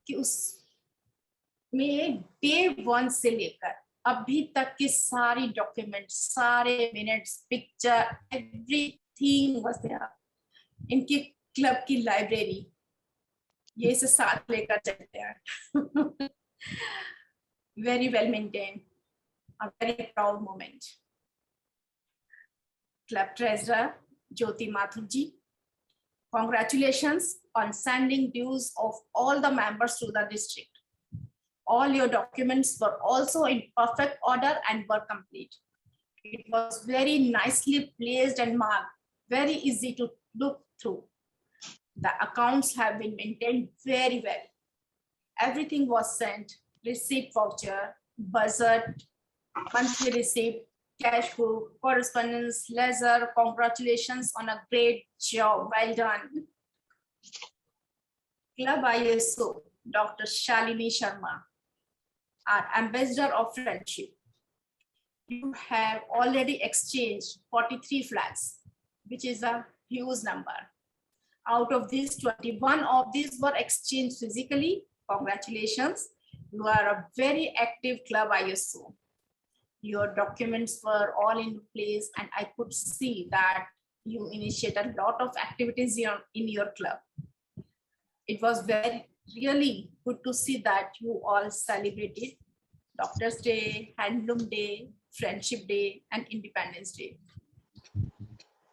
P: कि उसमें day one से लेकर अभी तक की सारी documents, सारे minutes, picture, everything was there. इनकी club की library, ये इसे साथ लेकर चलते हैं. Very well maintained. A very proud moment. Club Treasurer Jyoti Mathurji, congratulations on sending dues of all the members to the district. All your documents were also in perfect order and were complete. It was very nicely placed and marked, very easy to look through. The accounts have been maintained very well. Everything was sent, receipt voucher, budget, monthly receipt, cash book, correspondence, ledger. Congratulations on a great job. Well done. Club ISO, Dr. Shalini Sharma, our ambassador of friendship. You have already exchanged 43 flags, which is a huge number. Out of these, 21 of these were exchanged physically. Congratulations. You are a very active club ISO. Your documents were all in place, and I could see that you initiate a lot of activities in your club. It was really good to see that you all celebrated Doctor's Day, Handloom Day, Friendship Day, and Independence Day.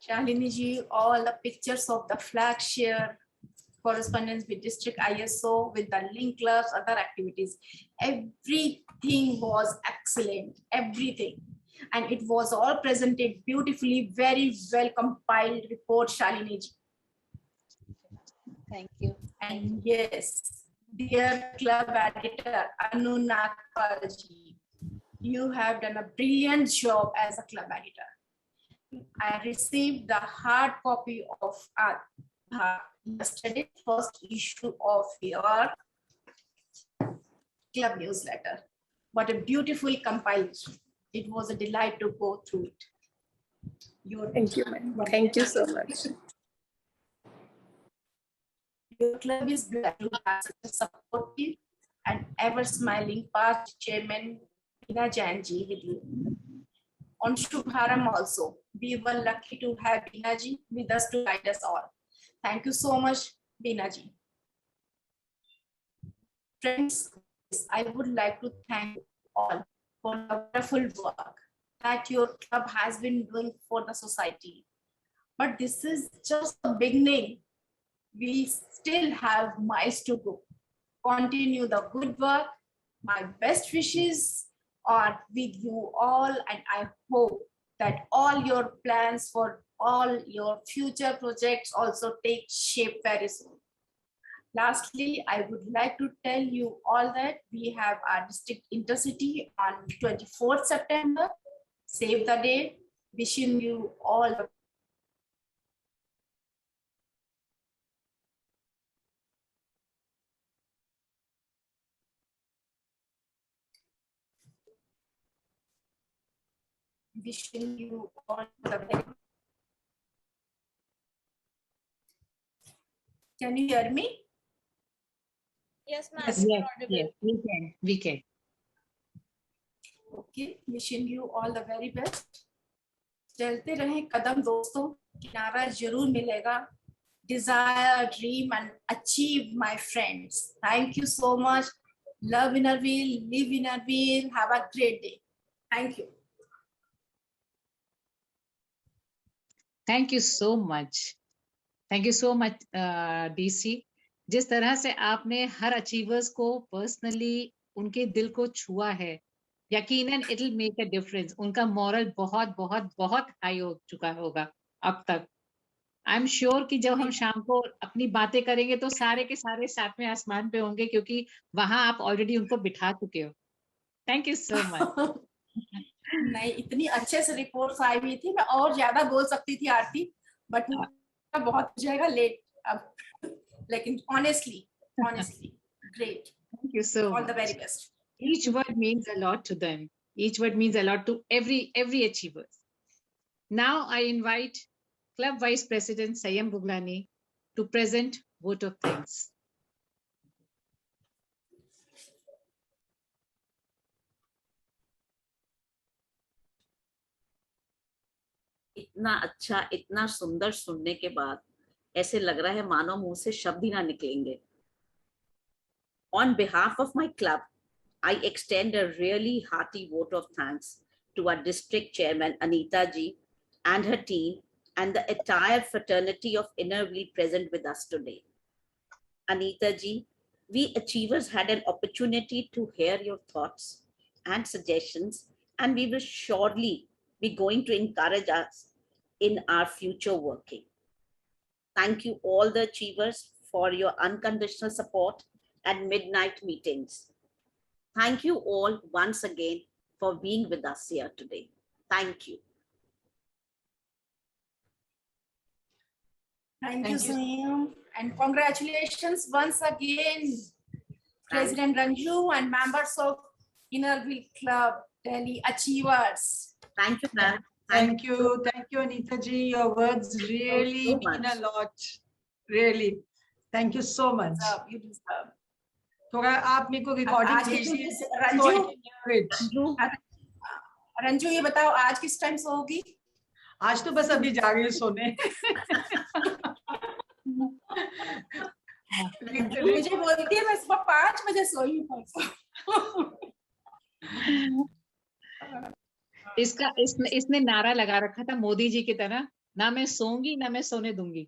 P: Shalini ji, all the pictures of the flag share, correspondence with district ISO, with the link clubs, other activities. Everything was excellent, everything. And it was all presented beautifully, very well compiled report, Shalini ji.
B: Thank you.
P: And yes, dear club editor, Anu Nagpal ji, you have done a brilliant job as a club editor. I received the hard copy of yesterday, first issue of your club newsletter. What a beautiful compilation. It was a delight to go through it.
E: Thank you, ma'am. Thank you so much.
P: Your club is glad to have such a supportive and ever smiling past chairman, Beena Jain ji, with you. On Shubharam also, we were lucky to have Beena ji with us to guide us all. Thank you so much, Beena ji. Friends, I would like to thank you all for the wonderful work that your club has been doing for the society. But this is just the beginning. We still have miles to go. Continue the good work. My best wishes are with you all, and I hope that all your plans for all your future projects also take shape very soon. Lastly, I would like to tell you all that we have our district intercity on 24th September. Save the date. Wishing you all the wishing you all the very. Can you hear me?
U: Yes, ma'am.
A: Yes, yes, we can.
P: Okay, wishing you all the very best. चलते रहें कदम दोस्तों, किनारा जरूर मिलेगा. Desire, dream, and achieve, my friends. Thank you so much. Love Innerville, live Innerville. Have a great day. Thank you.
A: Thank you so much. Thank you so much, DC. जिस तरह से आपने हर अचीवर्स को पर्सनली उनके दिल को छुआ है, यकीनन it will make a difference. उनका मॉरल बहुत बहुत बहुत हाई हो चुका होगा अब तक. आई एम श्योर कि जब हम शाम को अपनी बातें करेंगे तो सारे के सारे सातवें आसमान पे होंगे, क्योंकि वहां आप ऑलरेडी उनको बिठा चुके हो. Thank you so much.
P: नहीं, इतनी अच्छे से रिपोर्ट्स आई हुई थी, मैं और ज्यादा बोल सकती थी आरती, बट बहुत हो जाएगा लेट अब. लेकिन honestly great.
A: Thank you so
P: all the
A: much.
P: very best.
A: Each word means a lot to them. Each word means a lot to every achiever. Now I invite Club Vice President Sayam Buglani to present vote of thanks.
O: इतना अच्छा, इतना सुंदर सुनने के बाद ऐसे लग रहा है मानो मुंह से शब्द ही ना निकलेंगे. On behalf of my club, I extend a really hearty vote of thanks to our district chairman Anita ji and her team and the entire fraternity of Innerville present with us today. Anita ji, we achievers had an opportunity to hear your thoughts and suggestions, and we will surely be going to encourage us in our future working. Thank you all the achievers for your unconditional support and midnight meetings. Thank you all once again for being with us here today. Thank you.
P: Thank you, Sayam. And congratulations once again, President Ranju and members of Innerville Club, Delhi Achievers.
O: Thank you, ma'am.
C: Thank you, Anita ji. Your words really mean a lot. Really, thank you so much.
P: You deserve.
C: थोड़ा आप मेरे को recording भेजिए.
P: रंजू, ये बताओ आज किस time सोओगी?
C: आज तो बस अभी जा रही हूँ सोने.
P: मुझे बोलती है मैं सुबह 5 बजे सोई हूँ.
A: इसने नारा लगा रखा था मोदी जी की तरह, ना मैं सोऊंगी ना मैं सोने दूंगी.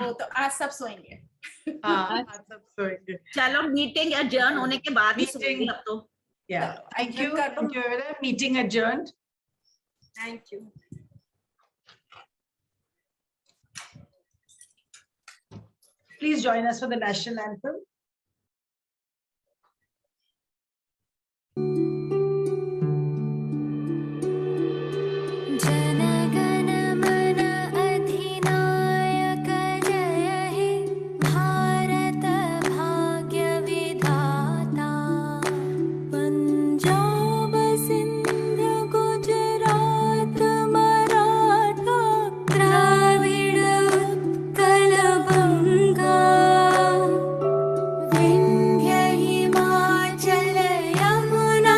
P: तो आज सब सोएंगे.
C: आज सब सोएंगे.
O: चलो मीटिंग adjourn होने के बाद ही सोएंगे अब तो.
C: Yeah, thank you. Meeting adjourned.
P: Thank you.
C: Please join us for the national anthem.
R: Vindhya Himachal Yamuna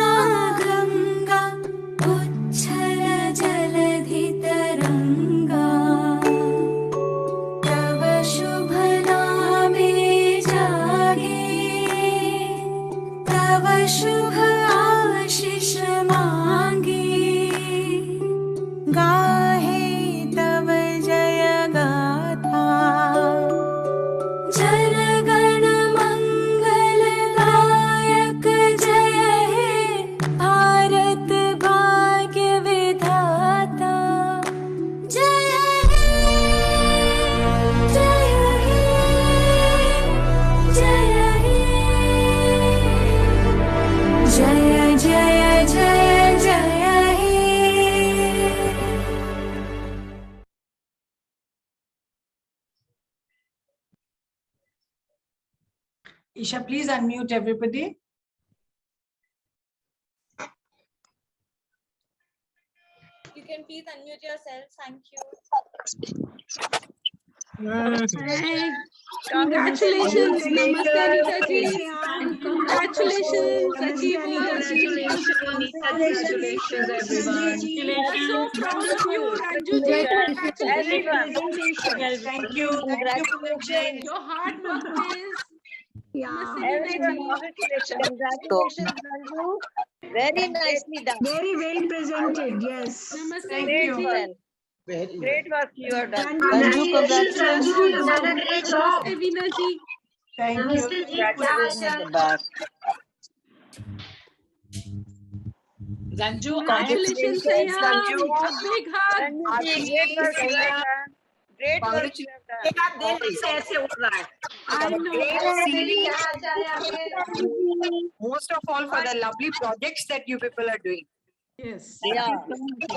C: Isha, please unmute everybody.
U: You can please unmute yourself. Thank you.
R: Hey, congratulations, Namaste Anita ji, and congratulations, achievers.
S: Congratulations, everyone.
R: We are so proud of you, Ranju ji.
C: Thank you. Thank you for the change.
R: Your hard work pays.
S: Yeah.
W: Congratulations, Ranju. Very nicely done.
S: Very well presented. Yes.
R: Namaste
C: Thank
R: Anita
C: you.
R: ji.
W: Great work you have done.
S: Ranju, congratulations.
W: You have done a great job.
R: Namaste Veena ji.
C: Thank you.
W: Congratulations at the back.
A: Ranju,
R: Congratulations, Sayam. A big hug.
W: Great work you have done. Great work you have done.
R: I know.
H: Most of all for the lovely projects that you people are doing.
R: Yes.
W: Yeah.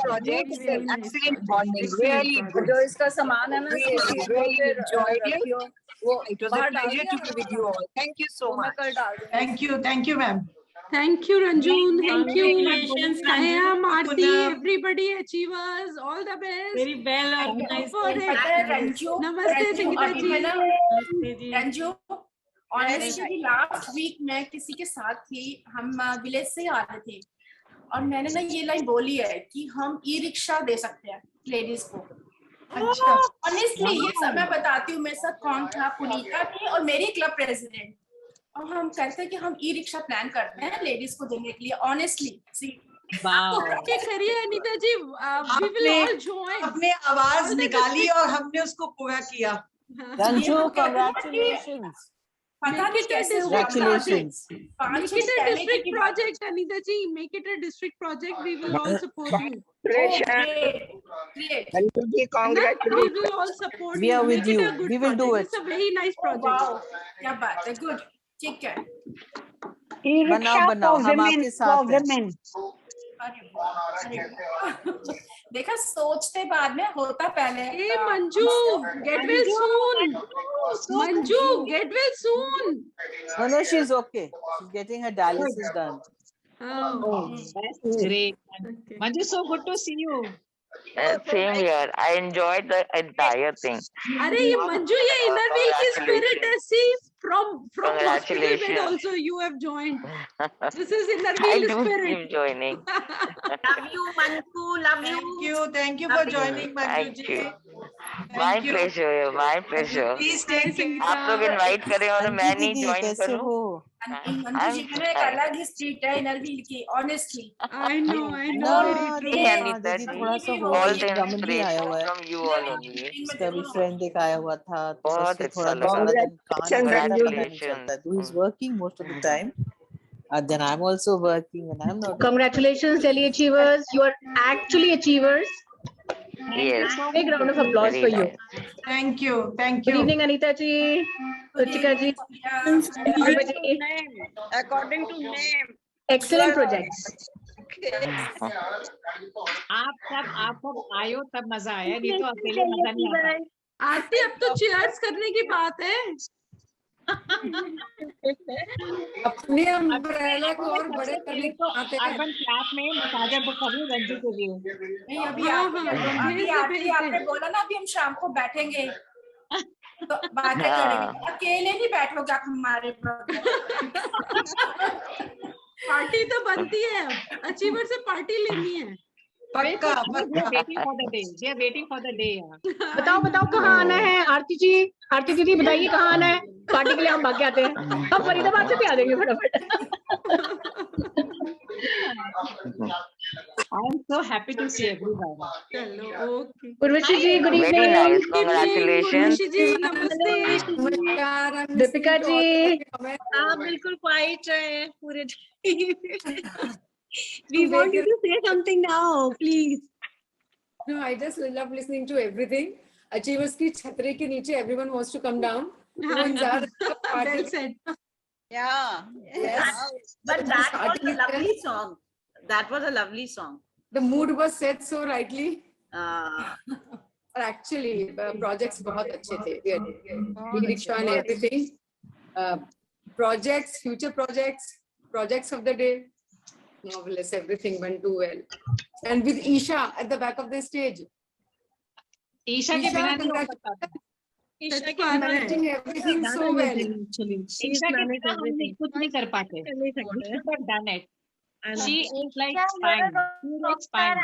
H: Projects,
R: Very nice
H: excellent
R: project.
H: bonding,
R: Excellent
H: really
R: project.
H: good.
W: जो इसका सामान है ना
H: Really,
W: इसको
H: really
W: फिर
H: enjoyed it.
W: रखियो वो
H: It was a
W: बाहर डाल
H: pleasure
W: दिया
H: to be with you all. Thank you so
W: वो मैं
H: much.
W: कल डाल दूंगी
C: Thank you, ma'am.
R: Thank you, Ranjun. Thank you.
S: Congratulations,
R: Sayam,
S: Ranju.
R: Aarti, everybody, achievers, all the best.
S: Very well organized.
R: For it.
P: Ranju,
R: Namaste, Sangeeta
P: अभी
R: ji.
P: है ना
S: Namaste ji.
P: Ranju honestly last week मैं किसी के साथ थी, हम village से आ रहे थे और मैंने ना ये लाइन बोली है कि हम ई रिक्शा दे सकते हैं लेडीज को।
C: अच्छा।
P: ऑनेस्टली ये सब मैं बताती हूँ, मेरे साथ कौन था, पुनीता थी और मेरी क्लब प्रेसिडेंट, और हम कहते हैं कि हम ई रिक्शा प्लान करते हैं लेडीज को देने के लिए। ऑनेस्टली सी
R: Okay, करिए अनीता जी. We will all join.
C: आपने आवाज निकाली और हमने उसको पूरा किया।
W: Ranju, congratulations.
P: पता नहीं कैसे हुआ।
W: Congratulations.
R: Make it a district project, Anita ji. Make it a district project. We will all support you.
P: Great.
W: Ranju ji,
R: We will all support
W: We
R: you.
W: are with
R: Make it
W: you.
R: a good
W: We will do
R: project.
W: it.
R: It's a very nice project.
P: Wow, क्या बात है, good, ठीक है।
W: बनाओ हम आपके साथ हैं।
P: अरे देखा, सोचते बाद में होता पहले।
R: Hey Manju, get well soon. Manju, get well soon.
W: No, she's okay. She's getting her dialysis done.
R: Oh,
A: That's great. Manju, so good to see you.
X: Same here. I enjoyed the entire thing.
R: अरे ये मंजू, ये inner wheel की spirit है, see from hospital bed
X: Congratulations.
R: also you have joined. This is inner
X: I
R: wheel
X: do
R: spirit.
X: keep joining.
W: Love you, Manju. Love you.
C: Thank you for joining, Manju
X: Thank
C: ji.
X: you. My pleasure. My pleasure.
C: Please take care.
X: आप लोग invite करें और मैं नहीं join करूं।
P: मंजू जी का एक अलग ही स्ट्रीट है इनर व्हील की, honestly.
R: I know, very true.
X: Anita जी,
W: थोड़ा सा हो
X: all the
W: रमन भी आया हुआ है।
X: inspiration from you all only.
W: उसका भी फ्रेंड एक आया हुआ था, तो
X: बहुत
W: उससे
X: अच्छा
W: थोड़ा
X: लगा।
W: सारा दिन कान में रहता है, पता नहीं
X: Congratulations.
W: चलता है। So he's working most of the time. Then I'm also working and I'm not.
Y: Congratulations, Delhi Achievers. You are actually achievers.
X: Yes.
Y: Big round of applause
X: Very
Y: for you.
X: nice.
C: Thank you.
Y: Good evening, Anita ji, Ruchika ji, everybody.
W: According to name.
Y: Excellent projects.
A: आप सब आयो तब मजा आया, नहीं तो अकेले मजा नहीं आता।
R: आरती, अब तो cheers करने की बात है।
L: अपने अम्ब्रेला को और बड़े करने को आते हैं।
A: अर्बन क्लास में मसाजा बुक कर रही हूँ रंजू के लिए।
P: नहीं, अभी आपने बोला ना, अभी हम शाम को बैठेंगे तो बातें करेंगे। अकेले नहीं बैठोगे आप हमारे
R: पार्टी तो बनती है, अचीवर से पार्टी लेनी है।
C: पक्का।
A: waiting for the day.
Y: बताओ कहाँ आना है आरती जी? आरती दीदी बताइए कहाँ आना है पार्टी के लिए, हम भाग के आते हैं। हम फरीदाबाद से भी आ जाएंगे फटाफट।
A: I am so happy to see everyone.
R: चलो, okay.
Y: उर्वशी जी, good
X: Very
Y: evening.
X: nice. Congratulations.
R: Urvashi जी, नमस्ते।
Y: दीपिका जी,
W: हाँ, बिल्कुल क्वाइट रहे पूरे
Y: we want you to say something now, please.
L: No, I just love listening to everything. Achievers की छतरी के नीचे everyone wants to come down.
R: Well said.
W: Yeah. Yes. But that was a lovely song. That was a lovely song.
L: The mood was set so rightly. But actually, projects बहुत अच्छे थे. We had e-rickshaw and everything.
F: projects, future projects of the day. Marvelous, everything went too well. And with Isha at the back of the stage.
A: Isha के बिना नहीं हो सकता था।
F: Isha is managing everything so well.
A: Isha के बिना हम कुछ नहीं कर पाते। We should have done it. And she is like spine. She is like spine.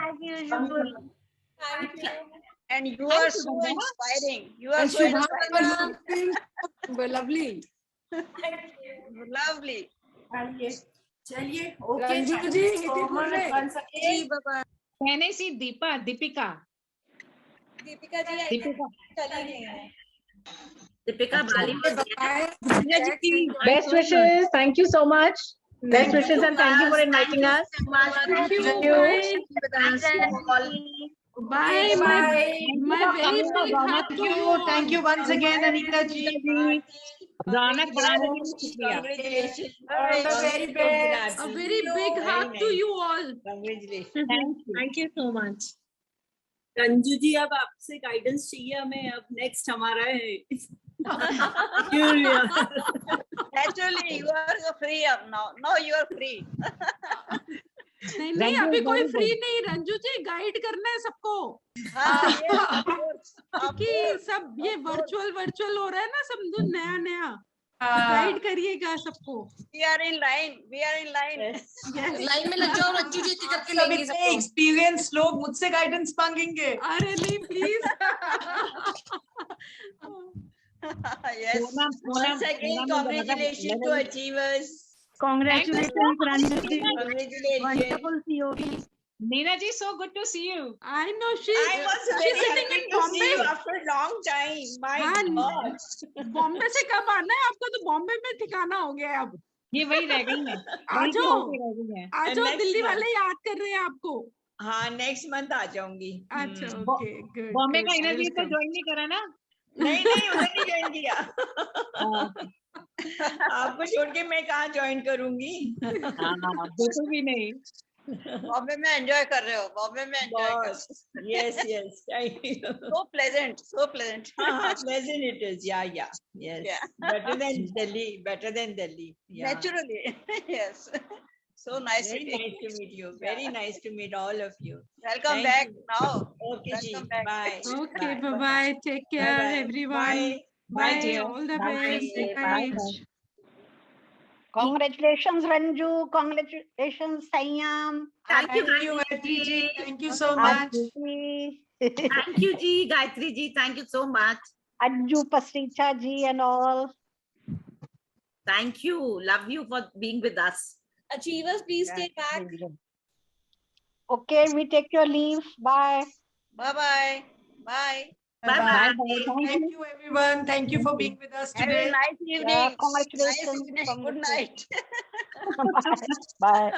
W: And you are so inspiring. You are
F: And
W: so
F: Shubham
W: inspiring.
F: was lovely.
W: Lovely.
P: चलिए,
F: Ranju ji, hit it once again.
A: Can I see Deepika?
U: Deepika ji
A: Deepika.
U: चली गई हैं।
O: दीपिका बाली में
Y: Best wishes. Thank you so much. Best wishes and thank you for inviting us.
R: Thank you. Bye. My very big hug to you.
C: Thank you once again, Anita ji.
A: रौनक बढ़ाने के लिए शुक्रिया।
C: All the very best.
R: A very big hug to you all.
A: Thank you.
R: Thank you so much.
G: Ranju जी, अब आपसे guidance चाहिए हमें। अब next हमारा है
W: Naturally, you are free up now. Now you are free.
R: नहीं अभी कोई फ्री नहीं। रंजू जी गाइड करना है सबको। कि सब ये वर्चुअल हो रहा है ना, सब नया गाइड करिएगा सबको।
W: We are in line. We are in line.
C: Line में लग जाओ रंजू जी, टिकट के लेंगे सबको। एक्सपीरियंस लोग मुझसे गाइडेंस मांगेंगे।
R: अरे नहीं please.
W: Yes. Once again, congratulations to achievers.
S: Congratulations, Ranju ji.
W: Congratulations.
S: Wonderful COP.
A: Neena ji, so good to see you.
R: I know
W: I was very
R: sitting
W: happy
R: in
W: to see you
R: Bombay.
W: after a long time. My God.
R: Bombay से कब आना है आपको? तो बॉम्बे में ठिकाना हो गया है अब।
A: ये वही रह गई है।
R: आ जाओ दिल्ली वाले याद कर रहे हैं आपको।
G: हाँ, नेक्स्ट मंथ आ जाऊंगी।
R: अच्छा, ओके, गुड।
A: बॉम्बे का एनर्जी तो ज्वाइन नहीं करा ना?
G: नहीं उन्हें नहीं ज्वाइन किया। आपको छोड़ के मैं कहाँ ज्वाइन करूंगी?
A: बिल्कुल भी नहीं।
W: बॉम्बे में एंजॉय कर रहे हो। बॉम्बे में एंजॉय कर रहे हो।
G: Yes, thank you.
W: So pleasant, so pleasant.
G: Pleasant it is. Yeah. Yes.
W: Yeah.
G: Better than Delhi. Yeah.
W: Naturally, yes. So nice.
G: Very nice to meet you. Very nice to meet all of you.
W: Welcome
G: Thank
W: back
G: you.
W: now.
G: Okay,
W: Welcome
G: ji.
W: back.
G: Bye.
R: Okay, bye. Take care,
G: Bye-bye.
R: everyone.
A: Bye, dear.
R: All the
A: Bye.
R: best.
A: Bye.
R: Bye.
S: Congratulations, Ranju. Congratulations, Sanyam.
C: Thank you, Gayatri ji. Thank you so much.
O: Thank you, ji. Gayatri ji, thank you so much.
S: Anju, Pasricha ji and all.
O: Thank you. Love you for being with us.
U: Achievers, please stay back.
S: Okay, we take your leave. Bye.
W: Bye-bye. Bye.
A: Bye.
C: Thank you, everyone. Thank you for being with us
W: Have
C: today.
W: a nice evening.
S: Congratulations.
W: Nice evening. Good night.
S: Bye.